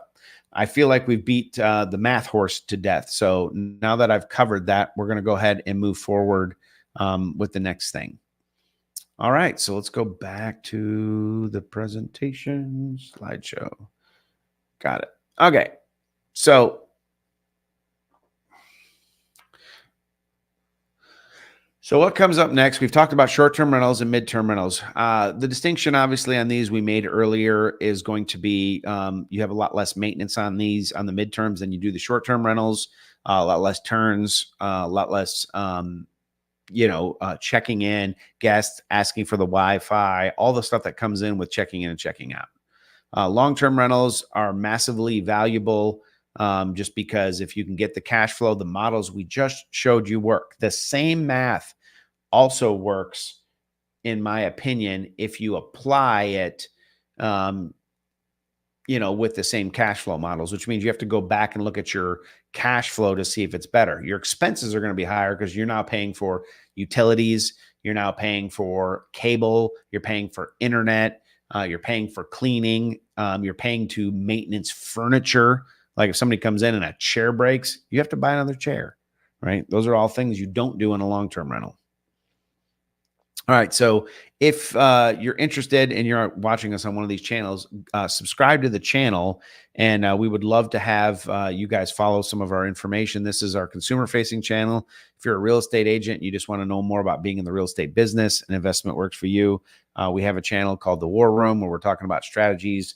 I feel like we've beat the math horse to death. So now that I've covered that, we're going to go ahead and move forward with the next thing. All right, so let's go back to the presentation slideshow. Got it. Okay, so what comes up next? We've talked about short-term rentals and mid-term rentals. The distinction, obviously, on these we made earlier is going to be you have a lot less maintenance on these, on the midterms, than you do the short-term rentals. A lot less turns, a lot less, checking in, guests asking for the Wi-Fi, all the stuff that comes in with checking in and checking out. Long-term rentals are massively valuable. Just because if you can get the cash flow, the models we just showed you work. The same math also works, in my opinion, if you apply it, with the same cash flow models, which means you have to go back and look at your cash flow to see if it's better. Your expenses are going to be higher because you're now paying for utilities. You're now paying for cable. You're paying for internet. You're paying for cleaning. You're paying to maintenance furniture. Like if somebody comes in and a chair breaks, you have to buy another chair, right? Those are all things you don't do in a long-term rental. All right. So if you're interested and you're watching us on one of these channels, subscribe to the channel. And we would love to have you guys follow some of our information. This is our consumer facing channel. If you're a real estate agent, you just want to know more about being in the real estate business and investment works for you. We have a channel called The War Room where we're talking about strategies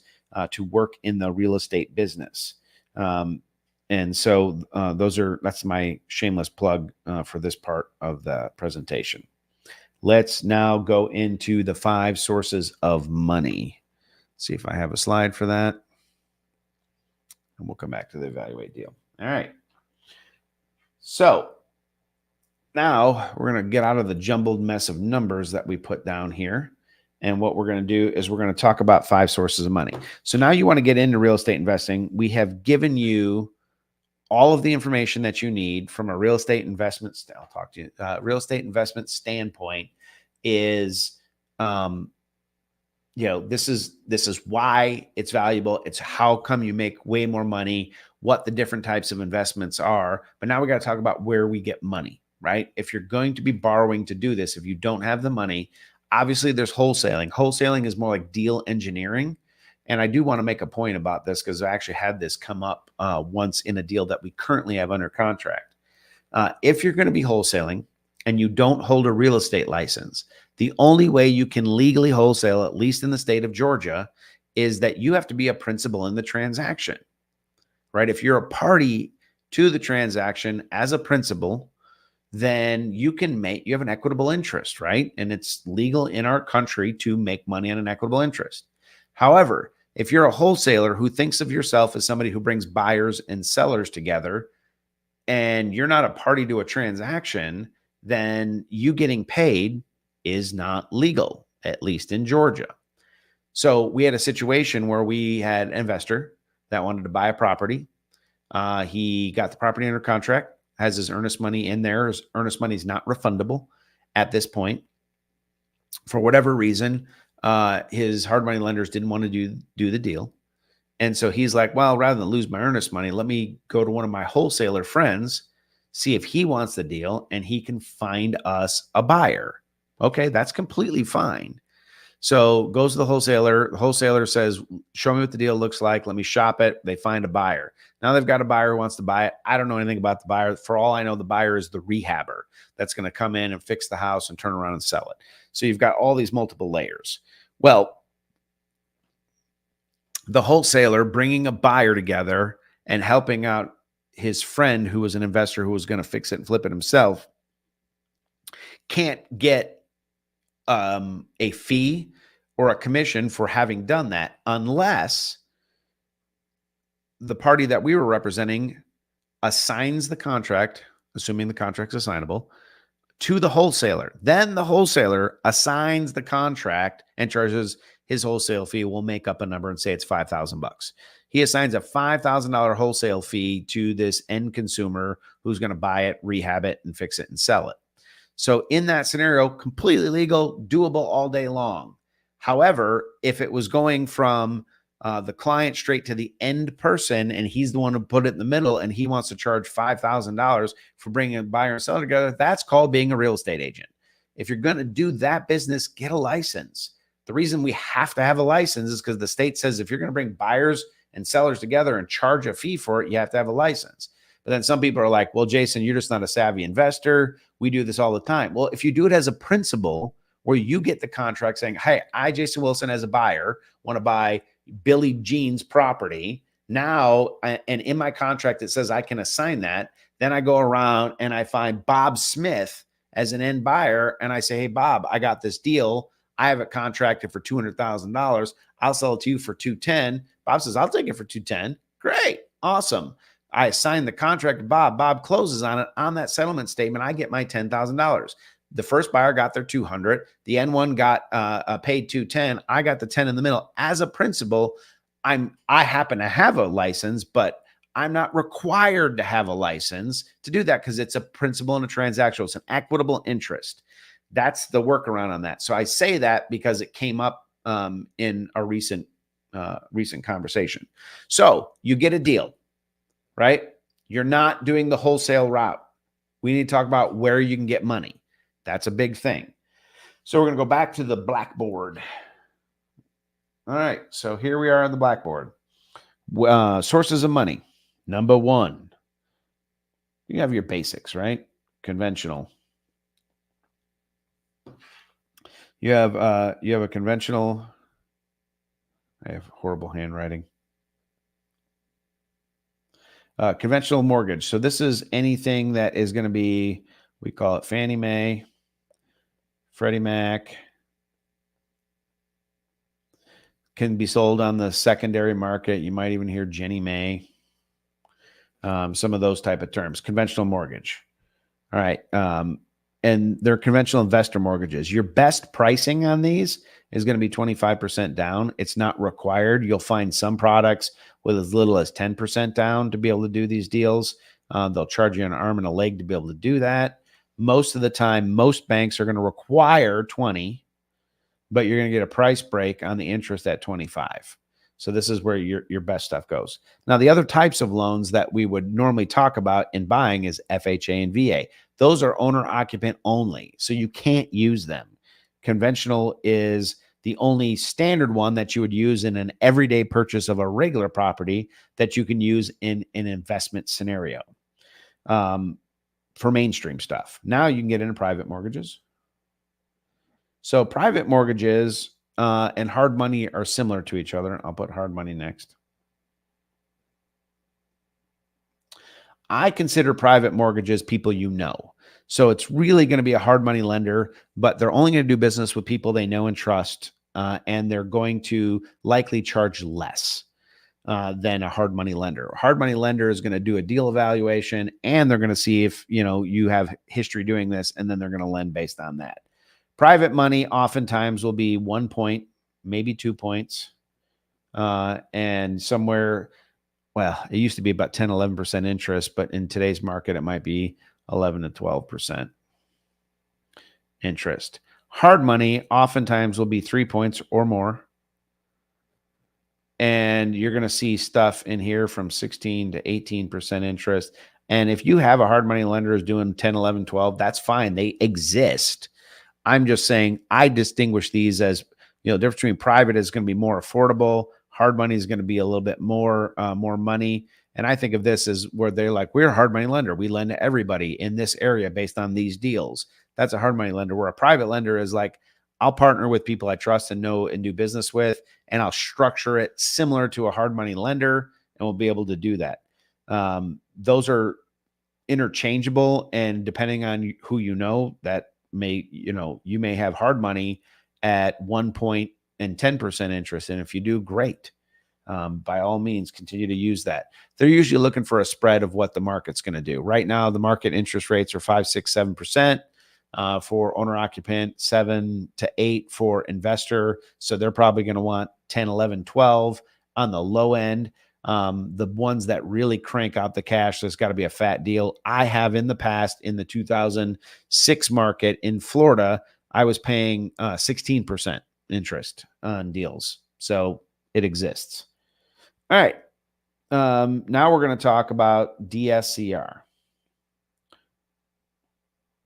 to work in the real estate business. And so that's my shameless plug for this part of the presentation. Let's now go into the 5 sources of money. See if I have a slide for that. And we'll come back to the evaluate deal. All right. So now we're going to get out of the jumbled mess of numbers that we put down here. And what we're going to do is we're going to talk about 5 sources of money. So now you want to get into real estate investing. We have given you all of the information that you need from a real estate investment. I'll talk to you. Real estate investment standpoint is, this is why it's valuable. It's how come you make way more money, what the different types of investments are. But now we got to talk about where we get money, right? If you're going to be borrowing to do this, if you don't have the money, obviously there's wholesaling. Wholesaling is more like deal engineering. And I do want to make a point about this because I actually had this come up once in a deal that we currently have under contract. If you're going to be wholesaling and you don't hold a real estate license, the only way you can legally wholesale, at least in the state of Georgia, is that you have to be a principal in the transaction, right? If you're a party to the transaction as a principal, then you have an equitable interest, right? And it's legal in our country to make money on an equitable interest. However, if you're a wholesaler who thinks of yourself as somebody who brings buyers and sellers together and you're not a party to a transaction, then you getting paid is not legal, at least in Georgia. So we had a situation where we had an investor that wanted to buy a property. He got the property under contract, has his earnest money in there. His earnest money is not refundable at this point. For whatever reason, his hard money lenders didn't want to do the deal. And so he's like, well, rather than lose my earnest money, let me go to one of my wholesaler friends, see if he wants the deal and he can find us a buyer. Okay, that's completely fine. So goes to the wholesaler. The wholesaler says, show me what the deal looks like. Let me shop it. They find a buyer. Now they've got a buyer who wants to buy it. I don't know anything about the buyer. For all I know, the buyer is the rehabber that's going to come in and fix the house and turn around and sell it. So you've got all these multiple layers. Well, the wholesaler bringing a buyer together and helping out his friend who was an investor who was going to fix it and flip it himself can't get a fee or a commission for having done that unless the party that we were representing assigns the contract, assuming the contract's assignable, to the wholesaler. Then the wholesaler assigns the contract and charges his wholesale fee. We'll make up a number and say it's $5,000. He assigns a $5,000 wholesale fee to this end consumer who's going to buy it, rehab it, and fix it and sell it. So in that scenario, completely legal, doable all day long. However, if it was going from the client straight to the end person and he's the one who put it in the middle and he wants to charge $5,000 for bringing a buyer and seller together, that's called being a real estate agent. If you're going to do that business, get a license. The reason we have to have a license is because the state says if you're going to bring buyers and sellers together and charge a fee for it, you have to have a license. But then some people are like, well, Jason, you're just not a savvy investor. We do this all the time. Well, if you do it as a principal where you get the contract saying, hey, I, Jason Wilson, as a buyer, want to buy Billy Jean's property. Now, and in my contract, it says I can assign that. Then I go around and I find Bob Smith as an end buyer. And I say, hey, Bob, I got this deal. I have it contracted for $200,000. I'll sell it to you for $210,000. Bob says, I'll take it for $210,000. Great. Awesome. I assign the contract to Bob. Bob closes on it. On that settlement statement, I get my $10,000. The first buyer got their $200,000. The N1 got paid $210,000. I got the 10 in the middle. As a principal, I happen to have a license, but I'm not required to have a license to do that because it's a principal in a transaction. It's an equitable interest. That's the workaround on that. So I say that because it came up in a recent conversation. So you get a deal, right? You're not doing the wholesale route. We need to talk about where you can get money. That's a big thing. So we're going to go back to the blackboard. All right. So here we are on the blackboard. Sources of money. Number one, you have your basics, right? Conventional. You have a conventional. I have horrible handwriting. Conventional mortgage. So this is anything that is going to be, we call it Fannie Mae, Freddie Mac. Can be sold on the secondary market. You might even hear Ginnie Mae. Some of those type of terms. Conventional mortgage. All right. And they're conventional investor mortgages. Your best pricing on these is going to be 25% down. It's not required. You'll find some products with as little as 10% down to be able to do these deals. They'll charge you an arm and a leg to be able to do that. Most of the time, most banks are going to require 20, but you're going to get a price break on the interest at 25. So this is where your best stuff goes. Now, the other types of loans that we would normally talk about in buying is FHA and VA. Those are owner occupant only, so you can't use them. Conventional is the only standard one that you would use in an everyday purchase of a regular property that you can use in an investment scenario for mainstream stuff. Now you can get into private mortgages. So private mortgages and hard money are similar to each other. I'll put hard money next. I consider private mortgages people you know. So it's really going to be a hard money lender, but they're only going to do business with people they know and trust, and they're going to likely charge less than a hard money lender. A hard money lender is going to do a deal evaluation, and they're going to see if you have history doing this, and then they're going to lend based on that. Private money oftentimes will be 1 point, maybe 2 points, and somewhere. Well, it used to be about 10, 11% interest, but in today's market, it might be 11 to 12% interest. Hard money oftentimes will be 3 points or more. And you're going to see stuff in here from 16 to 18% interest. And if you have a hard money lender is doing 10, 11, 12, that's fine. They exist. I'm just saying I distinguish these as, the difference between private is going to be more affordable. Hard money is going to be a little bit more money. And I think of this as where they're like, we're a hard money lender. We lend to everybody in this area based on these deals. That's a hard money lender. Where a private lender is like, I'll partner with people I trust and know and do business with, and I'll structure it similar to a hard money lender, and we'll be able to do that. Those are interchangeable, and depending on who that may, you may have hard money at 1 point and 10% interest. And if you do, great. By all means, continue to use that. They're usually looking for a spread of what the market's going to do. Right now, the market interest rates are 5, 6, 7% for owner occupant, 7 to 8 for investor. So they're probably going to want 10, 11, 12 on the low end. The ones that really crank out the cash, there's got to be a fat deal. I have in the past, in the 2006 market in Florida, I was paying 16% interest on deals. So it exists. All right. Now we're going to talk about DSCR.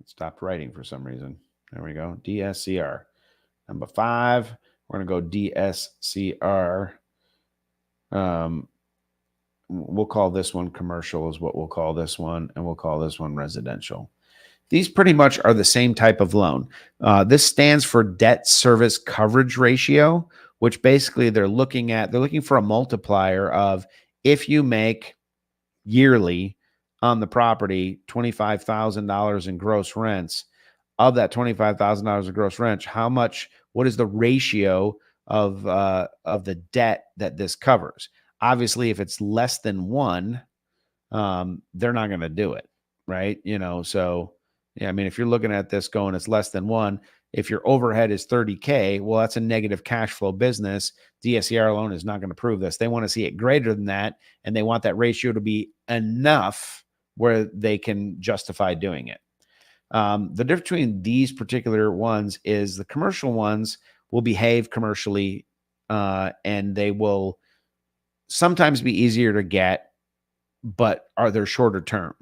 It stopped writing for some reason. There we go. DSCR. Number 5, we're going to go DSCR. We'll call this one commercial is what we'll call this one. And we'll call this one residential. These pretty much are the same type of loan. This stands for debt service coverage ratio, which basically they're looking for a multiplier of if you make yearly on the property $25,000 in gross rents, of that $25,000 of gross rent, what is the ratio of the debt that this covers? Obviously, if it's less than 1, they're not going to do it, right? So yeah, I mean, if you're looking at this going, it's less than 1. If your overhead is $30K, well, that's a negative cash flow business. DSCR loan is not going to prove this. They want to see it greater than that, and they want that ratio to be enough where they can justify doing it. The difference between these particular ones is the commercial ones will behave commercially, and they will sometimes be easier to get, but they're shorter term,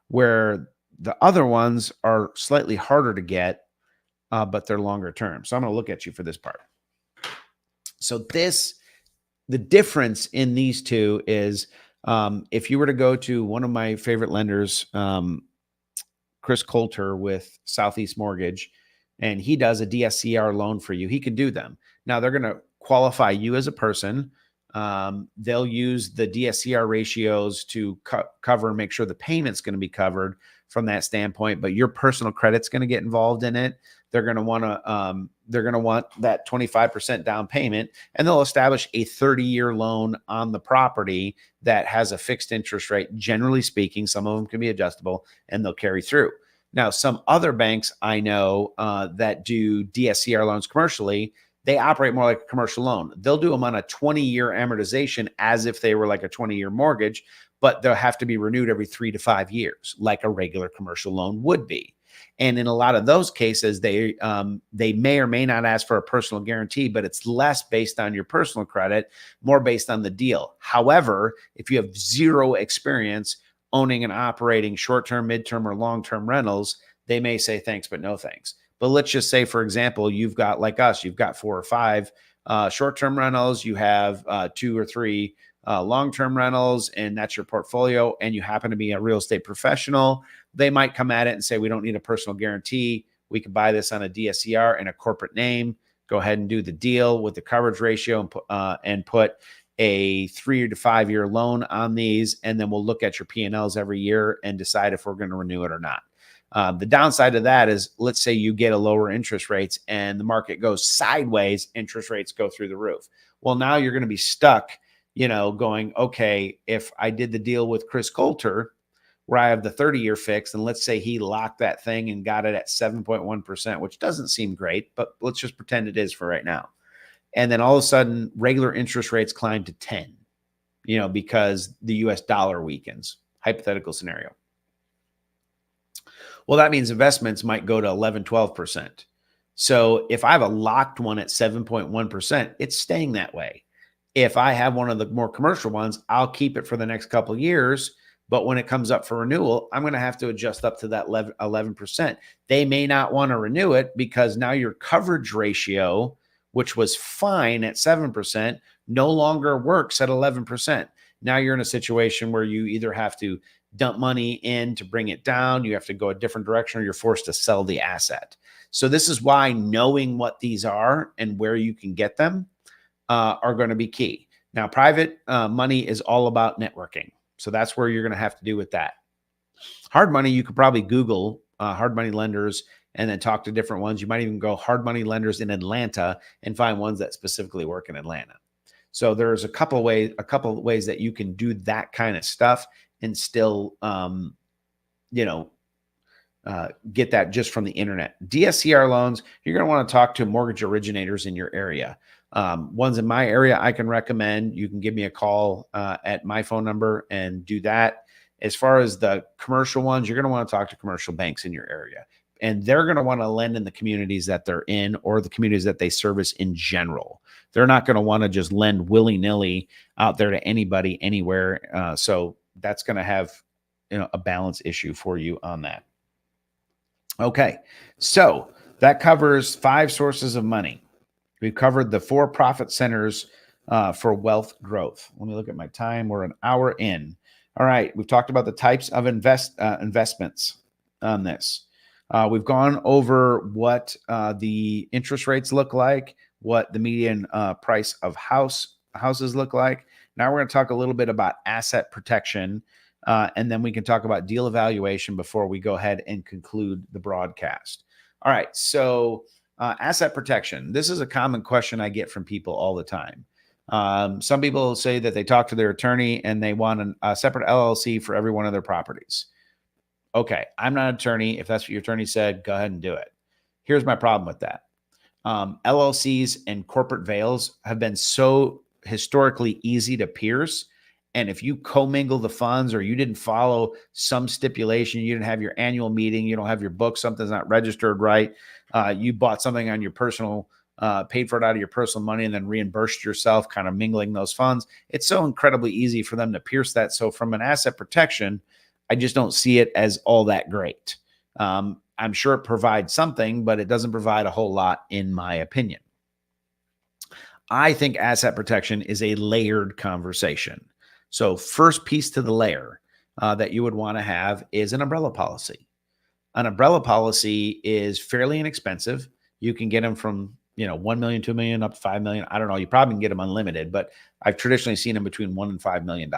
where the other ones are slightly harder to get, but they're longer term. So I'm going to look at you for this part. So the difference in these two is if you were to go to one of my favorite lenders, Chris Coulter with Southeast Mortgage, and he does a DSCR loan for you, he could do them. Now they're going to qualify you as a person. They'll use the DSCR ratios to cover and make sure the payment's going to be covered from that standpoint, but your personal credit's going to get involved in it. They're going to want that 25% down payment, and they'll establish a 30-year loan on the property that has a fixed interest rate. Generally speaking, some of them can be adjustable, and they'll carry through. Now, some other banks I know that do DSCR loans commercially, they operate more like a commercial loan. They'll do them on a 20-year amortization as if they were like a 20-year mortgage, but they'll have to be renewed every 3 to 5 years, like a regular commercial loan would be. And in a lot of those cases, they may or may not ask for a personal guarantee, but it's less based on your personal credit, more based on the deal. However, if you have zero experience owning and operating short-term, mid-term, or long-term rentals, they may say thanks, but no thanks. But let's just say, for example, you've got, like us, you've got 4 or 5 short-term rentals, you have 2 or 3 long-term rentals, and that's your portfolio, and you happen to be a real estate professional. They might come at it and say, we don't need a personal guarantee. We could buy this on a DSCR and a corporate name. Go ahead and do the deal with the coverage ratio and put a 3 to 5 year loan on these. And then we'll look at your P&Ls every year and decide if we're going to renew it or not. The downside of that is, let's say you get a lower interest rates and the market goes sideways, interest rates go through the roof. Well, now you're going to be stuck, going, okay, if I did the deal with Chris Coulter, where I have the 30-year fix, and let's say he locked that thing and got it at 7.1%, which doesn't seem great, but let's just pretend it is for right now. And then all of a sudden, regular interest rates climb to 10, because the US dollar weakens. Hypothetical scenario. Well, that means investments might go to 11, 12%. So if I have a locked one at 7.1%, it's staying that way. If I have one of the more commercial ones, I'll keep it for the next couple of years. But when it comes up for renewal, I'm going to have to adjust up to that 11%. They may not want to renew it because now your coverage ratio, which was fine at 7%, no longer works at 11%. Now you're in a situation where you either have to dump money in to bring it down, you have to go a different direction, or you're forced to sell the asset. So this is why knowing what these are and where you can get them are going to be key. Now, private money is all about networking. So that's where you're going to have to do with that. Hard money, you could probably Google hard money lenders and then talk to different ones. You might even go hard money lenders in Atlanta and find ones that specifically work in Atlanta. So there's a couple of ways that you can do that kind of stuff and still, get that just from the internet. DSCR loans, you're going to want to talk to mortgage originators in your area. Ones in my area I can recommend. You can give me a call at my phone number and do that. As far as the commercial ones, you're going to want to talk to commercial banks in your area. And they're going to want to lend in the communities that they're in or the communities that they service in general. They're not going to want to just lend willy-nilly out there to anybody, anywhere. So that's going to have a balance issue for you on that. Okay, so that covers 5 sources of money. We've covered the 4 profit centers for wealth growth. Let me look at my time. We're an hour in. All right, we've talked about the types of investments on this. We've gone over what the interest rates look like, what the median price of houses look like. Now we're going to talk a little bit about asset protection, and then we can talk about deal evaluation before we go ahead and conclude the broadcast. All right, so asset protection. This is a common question I get from people all the time. Some people say that they talk to their attorney and they want a separate LLC for every one of their properties. Okay, I'm not an attorney. If that's what your attorney said, go ahead and do it. Here's my problem with that. LLCs and corporate veils have been so historically easy to pierce. And if you commingle the funds or you didn't follow some stipulation, you didn't have your annual meeting, you don't have your book, something's not registered right, you bought something on your personal, paid for it out of your personal money and then reimbursed yourself, kind of mingling those funds. It's so incredibly easy for them to pierce that. So from an asset protection, I just don't see it as all that great. I'm sure it provides something, but it doesn't provide a whole lot, in my opinion. I think asset protection is a layered conversation. So, first piece to the layer that you would want to have is an umbrella policy. An umbrella policy is fairly inexpensive. You can get them from 1 million, 2 million, up to 5 million. I don't know. You probably can get them unlimited, but I've traditionally seen them between $1 and $5 million,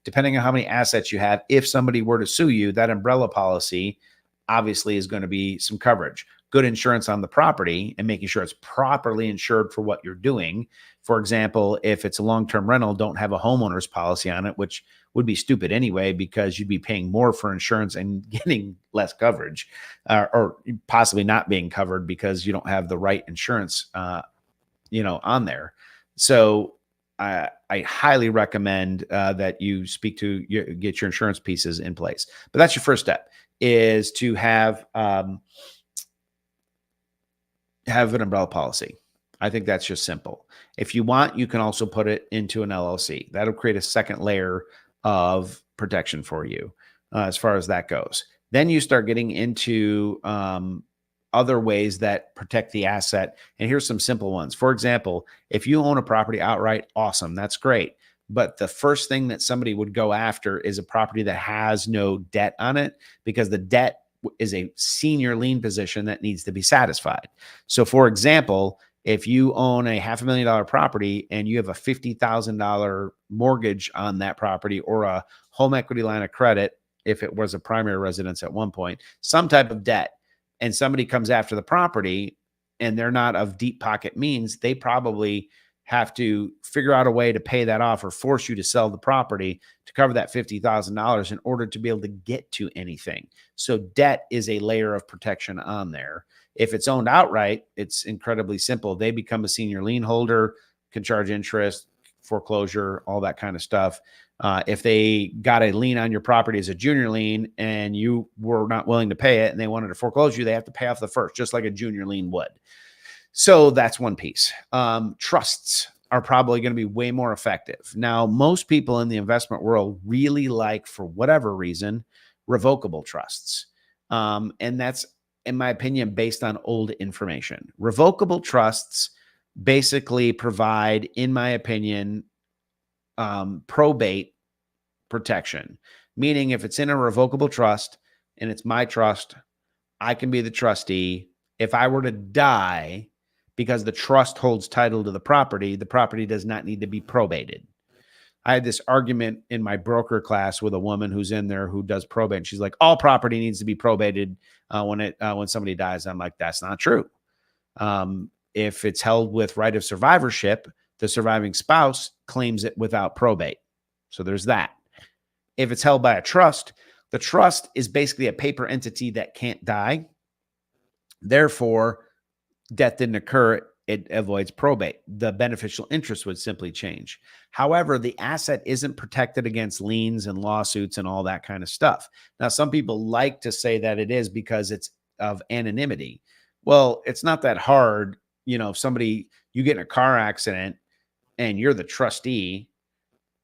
depending on how many assets you have. If somebody were to sue you, that umbrella policy obviously is going to be some coverage, good insurance on the property, and making sure it's properly insured for what you're doing. For example, if it's a long-term rental, don't have a homeowner's policy on it, which would be stupid anyway, because you'd be paying more for insurance and getting less coverage, or possibly not being covered because you don't have the right insurance, on there. So I highly recommend that you get your insurance pieces in place. But that's your first step, is to have an umbrella policy. I think that's just simple. If you want, you can also put it into an LLC. That'll create a second layer of protection for you as far as that goes. Then you start getting into other ways that protect the asset. And here's some simple ones. For example, if you own a property outright, awesome, that's great. But the first thing that somebody would go after is a property that has no debt on it, because the debt is a senior lien position that needs to be satisfied. So for example, if you own a $500,000 property and you have a $50,000 mortgage on that property, or a home equity line of credit, if it was a primary residence at one point, some type of debt, and somebody comes after the property and they're not of deep pocket means, they probably have to figure out a way to pay that off or force you to sell the property to cover that $50,000 in order to be able to get to anything. So debt is a layer of protection on there. If it's owned outright, it's incredibly simple. They become a senior lien holder, can charge interest, foreclosure, all that kind of stuff. If they got a lien on your property as a junior lien and you were not willing to pay it and they wanted to foreclose you, they have to pay off the first, just like a junior lien would. So that's one piece. Trusts are probably going to be way more effective. Now, most people in the investment world really like, for whatever reason, revocable trusts. And that's, in my opinion, based on old information. Revocable trusts basically provide, in my opinion, probate protection. Meaning, if it's in a revocable trust and it's my trust, I can be the trustee. If I were to die, because the trust holds title to the property does not need to be probated. I had this argument in my broker class with a woman who's in there who does probate. And she's like, all property needs to be probated when somebody dies. I'm like, that's not true. If it's held with right of survivorship, the surviving spouse claims it without probate. So there's that. If it's held by a trust, the trust is basically a paper entity that can't die. Therefore, death didn't occur. It avoids probate. The beneficial interest would simply change. However, the asset isn't protected against liens and lawsuits and all that kind of stuff. Now, some people like to say that it is because it's of anonymity. Well, it's not that hard. If you get in a car accident and you're the trustee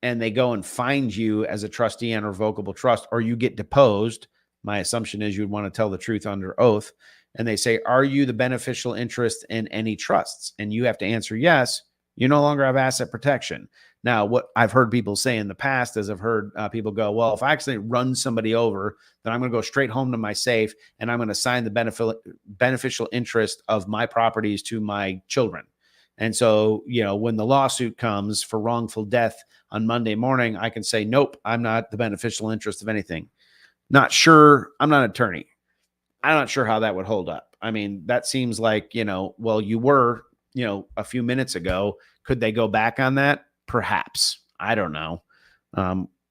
and they go and find you as a trustee on a revocable trust, or you get deposed, my assumption is you'd want to tell the truth under oath. And they say, are you the beneficial interest in any trusts? And you have to answer yes. You no longer have asset protection. Now, what I've heard people say in the past is I've heard people go, well, if I actually run somebody over, then I'm going to go straight home to my safe and I'm going to assign the beneficial interest of my properties to my children. And so, when the lawsuit comes for wrongful death on Monday morning, I can say, nope, I'm not the beneficial interest of anything. Not sure. I'm not an attorney. I'm not sure how that would hold up. I mean, that seems like, well, you were, a few minutes ago. Could they go back on that? Perhaps. I don't know.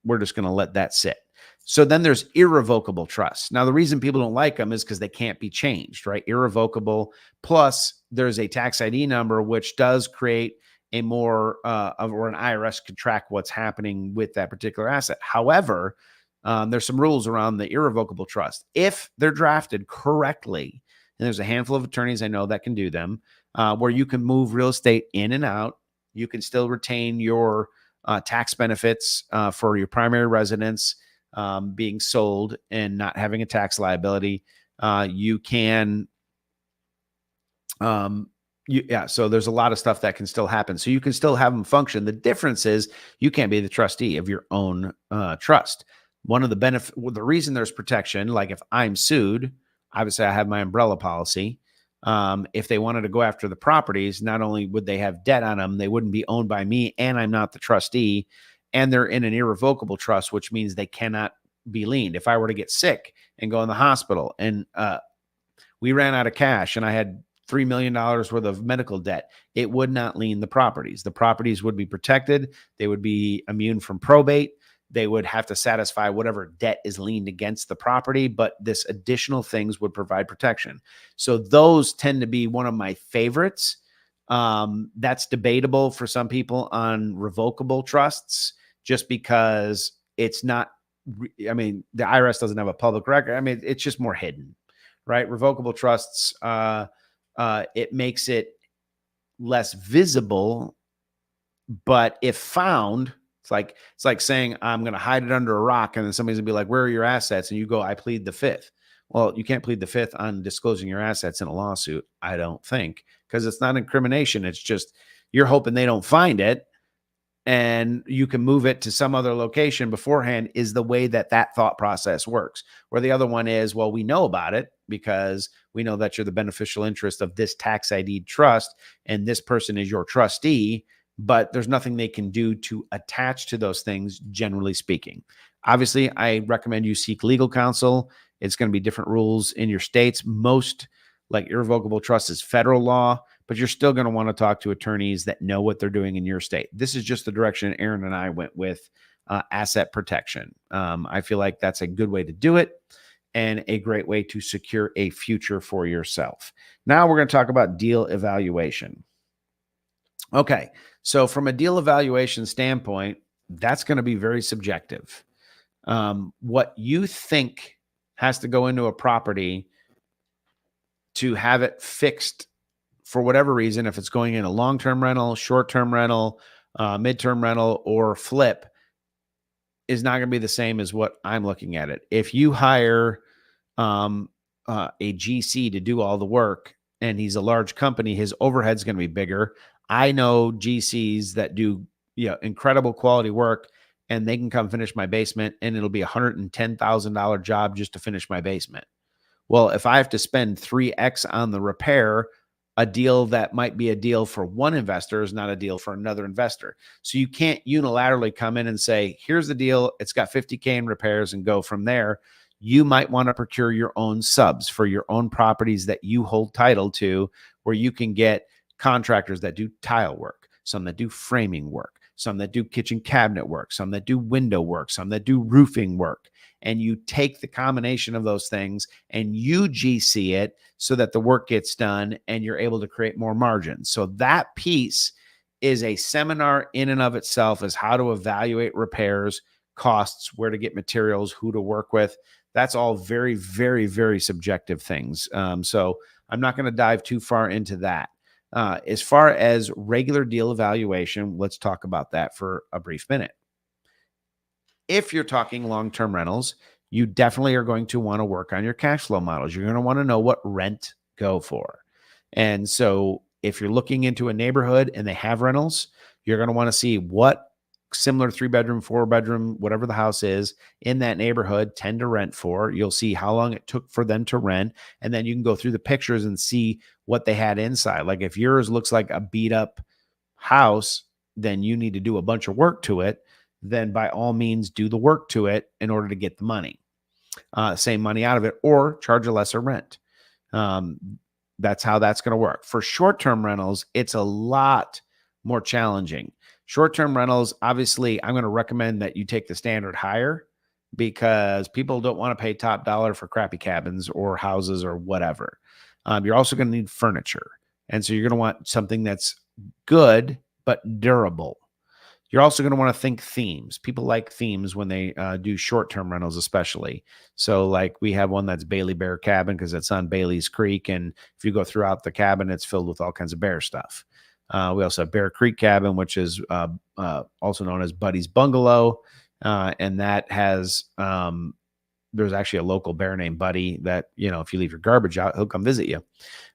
We're just going to let that sit. So then there's irrevocable trusts. Now, the reason people don't like them is because they can't be changed, right? Irrevocable. Plus, there's a tax ID number, which does create a more or an IRS could track what's happening with that particular asset. However, there's some rules around the irrevocable trust. If they're drafted correctly, and there's a handful of attorneys I know that can do them, where you can move real estate in and out, you can still retain your tax benefits for your primary residence being sold and not having a tax liability. You can, so there's a lot of stuff that can still happen. So you can still have them function. The difference is you can't be the trustee of your own trust. One of the the reason there's protection, like if I'm sued, obviously I have my umbrella policy. If they wanted to go after the properties, not only would they have debt on them, they wouldn't be owned by me, and I'm not the trustee, and they're in an irrevocable trust, which means they cannot be liened. If I were to get sick and go in the hospital and we ran out of cash and I had $3 million worth of medical debt, it would not lien the properties. The properties would be protected. They would be immune from probate. They would have to satisfy whatever debt is liened against the property, but this additional things would provide protection. So those tend to be one of my favorites. That's debatable for some people on revocable trusts, just because it's not, I mean, the IRS doesn't have a public record. I mean, it's just more hidden, right? Revocable trusts, it makes it less visible, but if found, it's like saying I'm going to hide it under a rock, and then somebody's gonna be like, "Where are your assets?" And you go, "I plead the fifth." Well, you can't plead the fifth on disclosing your assets in a lawsuit, I don't think, because it's not incrimination. It's just you're hoping they don't find it, and you can move it to some other location beforehand, is the way that thought process works. Where the other one is, well, we know about it because we know that you're the beneficial interest of this tax ID trust, and this person is your trustee, but there's nothing they can do to attach to those things, generally speaking. Obviously, I recommend you seek legal counsel. It's going to be different rules in your states. Most, like irrevocable trust, is federal law, but you're still going to want to talk to attorneys that know what they're doing in your state. This is just the direction Aaron and I went with asset protection. I feel like that's a good way to do it and a great way to secure a future for yourself. Now we're going to talk about deal evaluation. Okay, so from a deal evaluation standpoint, that's going to be very subjective. What you think has to go into a property to have it fixed for whatever reason, if it's going in a long-term rental, short-term rental, midterm rental, or flip, is not going to be the same as what I'm looking at it. If you hire a GC to do all the work and he's a large company, his overhead's going to be bigger. I know GCs that do incredible quality work, and they can come finish my basement, and it'll be $110,000 job just to finish my basement. Well, if I have to spend 3x on the repair, a deal that might be a deal for one investor is not a deal for another investor. So you can't unilaterally come in and say, here's the deal, it's got $50K in repairs, and go from there. You might want to procure your own subs for your own properties that you hold title to, where you can get contractors that do tile work, some that do framing work, some that do kitchen cabinet work, some that do window work, some that do roofing work. And you take the combination of those things and you GC it so that the work gets done and you're able to create more margin. So that piece is a seminar in and of itself, is how to evaluate repairs, costs, where to get materials, who to work with. That's all very, very, very subjective things. So I'm not going to dive too far into that. As far as regular deal evaluation, let's talk about that for a brief minute. If you're talking long-term rentals, you definitely are going to want to work on your cash flow models. You're going to want to know what rent go for. And so if you're looking into a neighborhood and they have rentals, you're going to want to see what similar 3-bedroom, 4-bedroom, whatever the house is in that neighborhood tend to rent for. You'll see how long it took for them to rent. And then you can go through the pictures and see what they had inside. Like if yours looks like a beat up house, then you need to do a bunch of work to it. Then by all means do the work to it in order to get the money, same money out of it, or charge a lesser rent. That's how that's going to work. For short-term rentals, it's a lot more challenging. Short-term rentals, obviously, I'm going to recommend that you take the standard higher, because people don't want to pay top dollar for crappy cabins or houses or whatever. You're also going to need furniture. And so you're going to want something that's good but durable. You're also going to want to think themes. People like themes when they do short-term rentals, especially. So like we have one that's Bailey Bear Cabin because it's on Bailey's Creek. And if you go throughout the cabin, it's filled with all kinds of bear stuff. We also have Bear Creek Cabin, which is also known as Buddy's Bungalow. And that has there's actually a local bear named Buddy that, you know, if you leave your garbage out, he'll come visit you.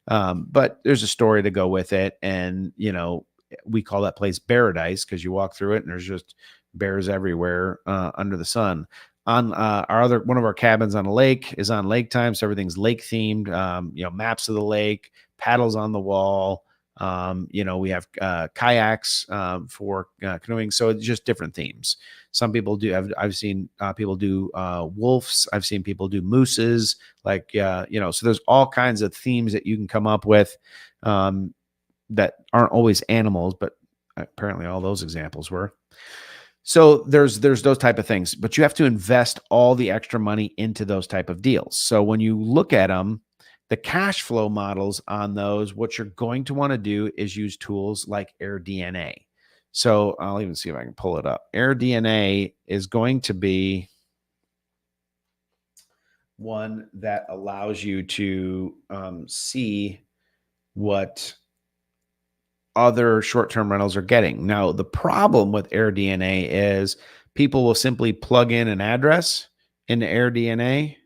But there's a story to go with it. And, you know, we call that place Paradise because you walk through it and there's just bears everywhere under the sun. On one of our cabins on a lake is on lake time. So everything's lake themed, you know, maps of the lake, paddles on the wall. You know, we have kayaks for canoeing. So it's just different themes. Some people do I've seen people do wolves. I've seen people do mooses, like, you know, so there's all kinds of themes that you can come up with that aren't always animals, but apparently all those examples were. So there's those type of things, but you have to invest all the extra money into those type of deals. So when you look at them, the cash flow models on those, what you're going to want to do is use tools like AirDNA. So I'll even see if I can pull it up. AirDNA is going to be one that allows you to see what other short-term rentals are getting. Now, the problem with AirDNA is people will simply plug in an address into AirDNA,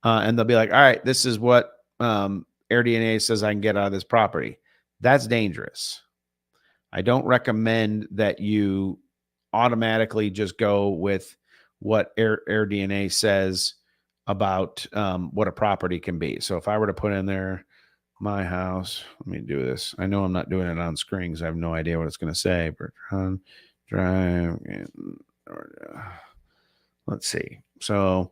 and they'll be like, all right, this is what AirDNA says I can get out of this property. That's dangerous. I don't recommend that you automatically just go with what AirDNA says about what a property can be. So if I were to put in there, my house, let me do this. I know I'm not doing it on screen because I have no idea what it's going to say. Bertrand Drive. Let's see. So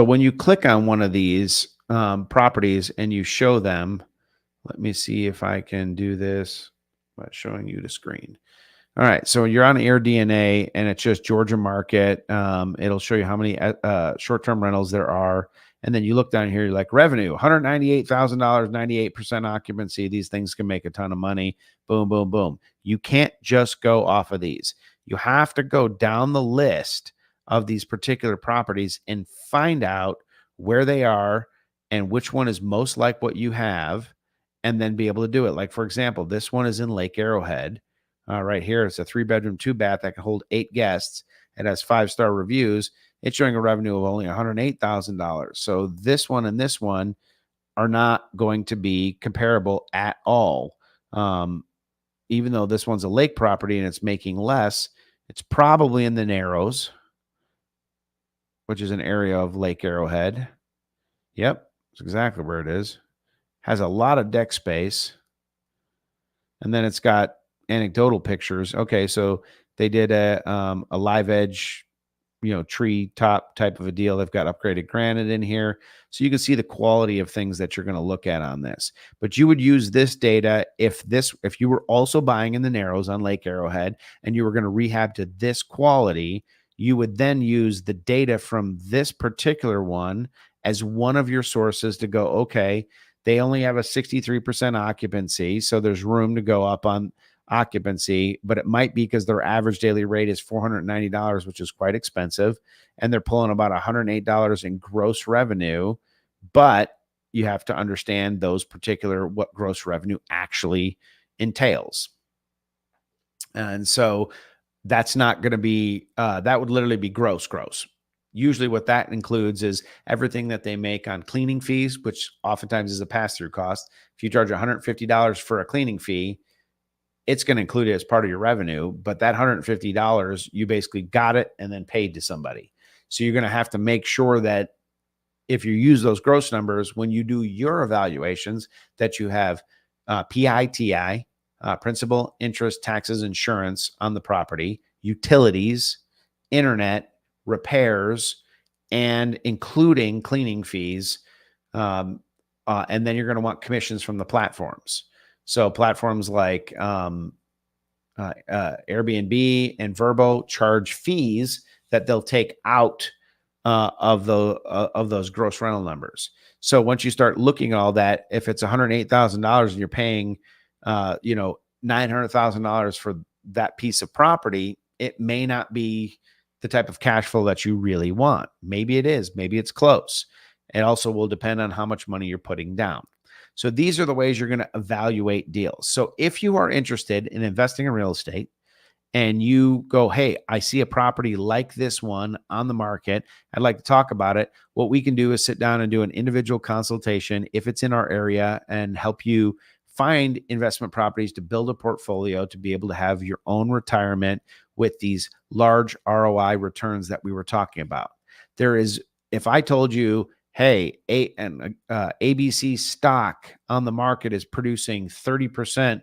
when you click on one of these properties and you show them, let me see if I can do this by showing you the screen. All right, so you're on AirDNA and it's just Georgia market. It'll show you how many short-term rentals there are. And then you look down here, you're like revenue, $198,000, 98% occupancy. These things can make a ton of money. Boom, boom, boom. You can't just go off of these. You have to go down the list of these particular properties and find out where they are and which one is most like what you have, and then be able to do it. Like, for example, this one is in Lake Arrowhead. Right here, it's a 3-bedroom, 2-bath that can hold 8 guests. It has 5-star reviews. It's showing a revenue of only $108,000. So this one and this one are not going to be comparable at all. Even though this one's a lake property and it's making less, it's probably in the Narrows, which is an area of Lake Arrowhead. Yep, that's exactly where it is. Has a lot of deck space. And then it's got anecdotal pictures. Okay, so they did a live edge, you know, tree top type of a deal. They've got upgraded granite in here, so you can see the quality of things that you're going to look at on this. But you would use this data if you were also buying in the Narrows on Lake Arrowhead and you were going to rehab to this quality. You would then use the data from this particular one as one of your sources to go, okay, they only have a 63% occupancy, so there's room to go up on occupancy, but it might be because their average daily rate is $490, which is quite expensive, and they're pulling about $108 in gross revenue. But you have to understand those particular what gross revenue actually entails. And so that's not going to be that would literally be gross. Usually what that includes is everything that they make on cleaning fees, which oftentimes is a pass-through cost. If you charge $150 for a cleaning fee, it's going to include it as part of your revenue, but that $150, you basically got it and then paid to somebody. So you're going to have to make sure that if you use those gross numbers, when you do your evaluations, that you have PITI, principal, interest, taxes, insurance on the property, utilities, internet, repairs, and including cleaning fees. And then you're going to want commissions from the platforms. So platforms like Airbnb and Vrbo charge fees that they'll take out of those gross rental numbers. So once you start looking at all that, if it's $108,000 and you're paying $900,000 for that piece of property, it may not be the type of cash flow that you really want. Maybe it is, maybe it's close. It also will depend on how much money you're putting down. So these are the ways you're going to evaluate deals. So if you are interested in investing in real estate, and you go, hey, I see a property like this one on the market, I'd like to talk about it. What we can do is sit down and do an individual consultation if it's in our area and help you find investment properties to build a portfolio to be able to have your own retirement with these large ROI returns that we were talking about. If I told you, hey, ABC stock on the market is producing 30%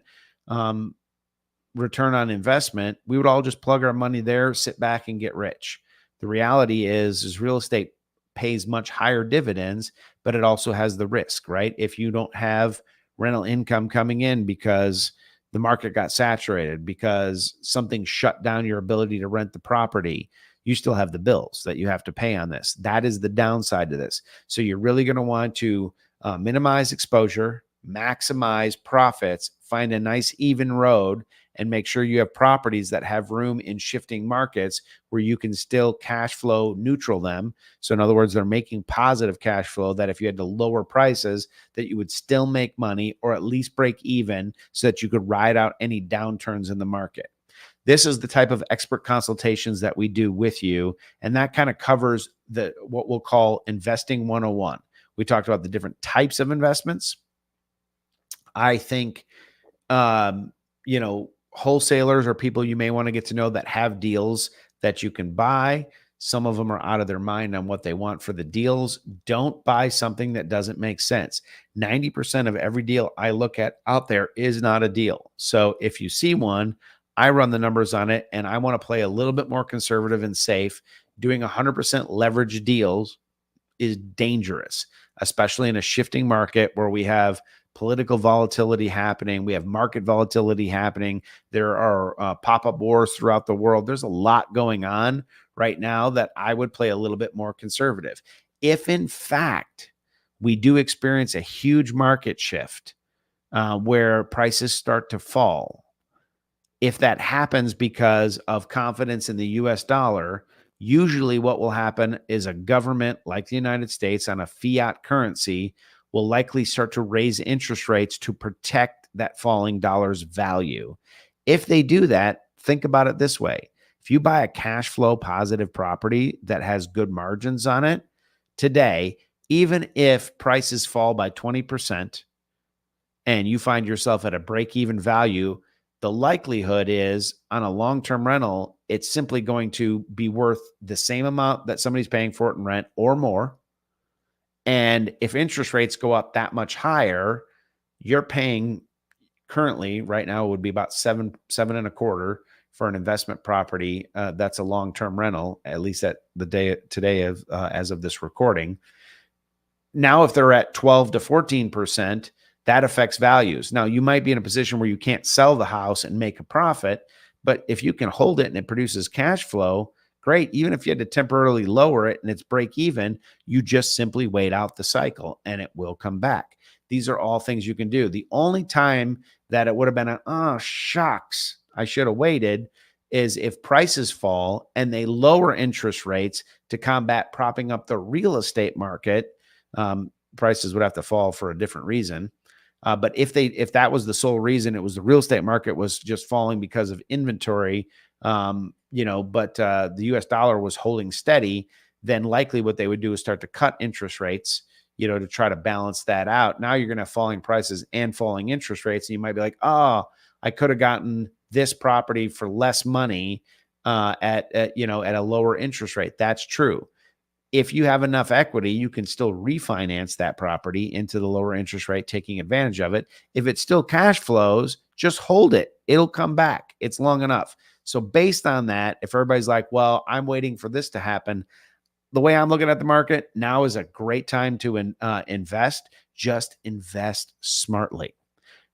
return on investment, we would all just plug our money there, sit back and get rich. The reality is real estate pays much higher dividends, but it also has the risk, right? If you don't have rental income coming in because the market got saturated, because something shut down your ability to rent the property, you still have the bills that you have to pay on this. That is the downside to this. So you're really going to want to minimize exposure, maximize profits, find a nice even road, and make sure you have properties that have room in shifting markets where you can still cash flow neutral them. So in other words, they're making positive cash flow that if you had to lower prices, that you would still make money or at least break even so that you could ride out any downturns in the market. This is the type of expert consultations that we do with you. And that kind of covers what we'll call investing 101. We talked about the different types of investments. I think, wholesalers are people you may want to get to know that have deals that you can buy. Some of them are out of their mind on what they want for the deals. Don't buy something that doesn't make sense. 90% of every deal I look at out there is not a deal. So if you see one, I run the numbers on it and I want to play a little bit more conservative and safe. Doing 100% leverage deals is dangerous, especially in a shifting market where we have political volatility happening. We have market volatility happening. There are pop-up wars throughout the world. There's a lot going on right now that I would play a little bit more conservative. If in fact we do experience a huge market shift where prices start to fall, if that happens because of confidence in the US dollar, usually what will happen is a government like the United States on a fiat currency will likely start to raise interest rates to protect that falling dollar's value. If they do that, think about it this way. If you buy a cash flow positive property that has good margins on it today, even if prices fall by 20% and you find yourself at a break-even value, the likelihood is on a long-term rental, it's simply going to be worth the same amount that somebody's paying for it in rent or more. And if interest rates go up that much higher, you're paying currently right now would be about seven and a quarter for an investment property. That's a long-term rental, at least at the day today of as of this recording. Now, if they're at 12 to 14%, that affects values. Now, you might be in a position where you can't sell the house and make a profit, but if you can hold it and it produces cash flow, great. Even if you had to temporarily lower it and it's break even, you just simply wait out the cycle and it will come back. These are all things you can do. The only time that it would have been oh, shucks, I should have waited, is if prices fall and they lower interest rates to combat propping up the real estate market. Prices would have to fall for a different reason. But if that was the sole reason, it was the real estate market was just falling because of inventory, but the US dollar was holding steady, then likely what they would do is start to cut interest rates, to try to balance that out. Now you're going to have falling prices and falling interest rates. And you might be like, oh, I could have gotten this property for less money at a lower interest rate. That's true. If you have enough equity, you can still refinance that property into the lower interest rate, taking advantage of it. If it still cash flows, just hold it. It'll come back. It's long enough. So based on that, if everybody's like, well, I'm waiting for this to happen, the way I'm looking at the market, now is a great time to invest. Just invest smartly.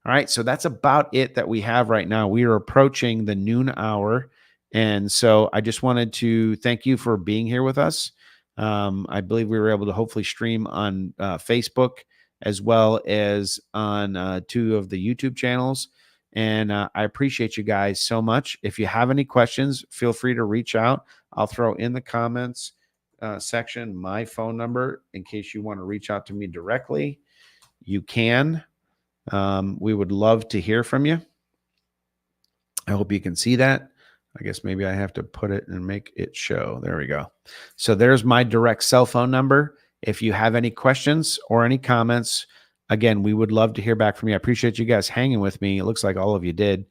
All right. So that's about it that we have right now. We are approaching the noon hour. And so I just wanted to thank you for being here with us. I believe we were able to hopefully stream on Facebook as well as on 2 of the YouTube channels. And I appreciate you guys so much. If you have any questions, feel free to reach out. I'll throw in the comments section my phone number in case you want to reach out to me directly. you can. We would love to hear from you. I hope you can see that. I guess maybe I have to put it and make it show. There we go. So there's my direct cell phone number. If you have any questions or any comments, again, we would love to hear back from you. I appreciate you guys hanging with me. It looks like all of you did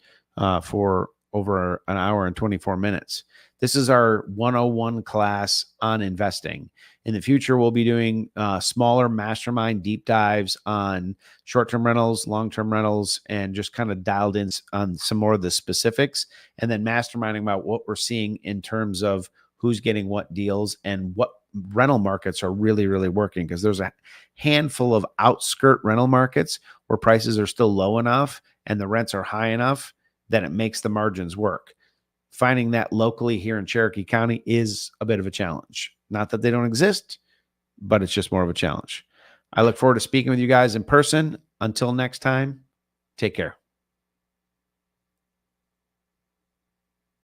for over an hour and 24 minutes. This is our 101 class on investing. In the future, we'll be doing smaller mastermind deep dives on short-term rentals, long-term rentals, and just kind of dialed in on some more of the specifics, and then masterminding about what we're seeing in terms of who's getting what deals and what rental markets are really, really working, because there's a handful of outskirt rental markets where prices are still low enough and the rents are high enough that it makes the margins work. Finding that locally here in Cherokee County is a bit of a challenge. Not that they don't exist, but it's just more of a challenge. I look forward to speaking with you guys in person. Until next time, take care.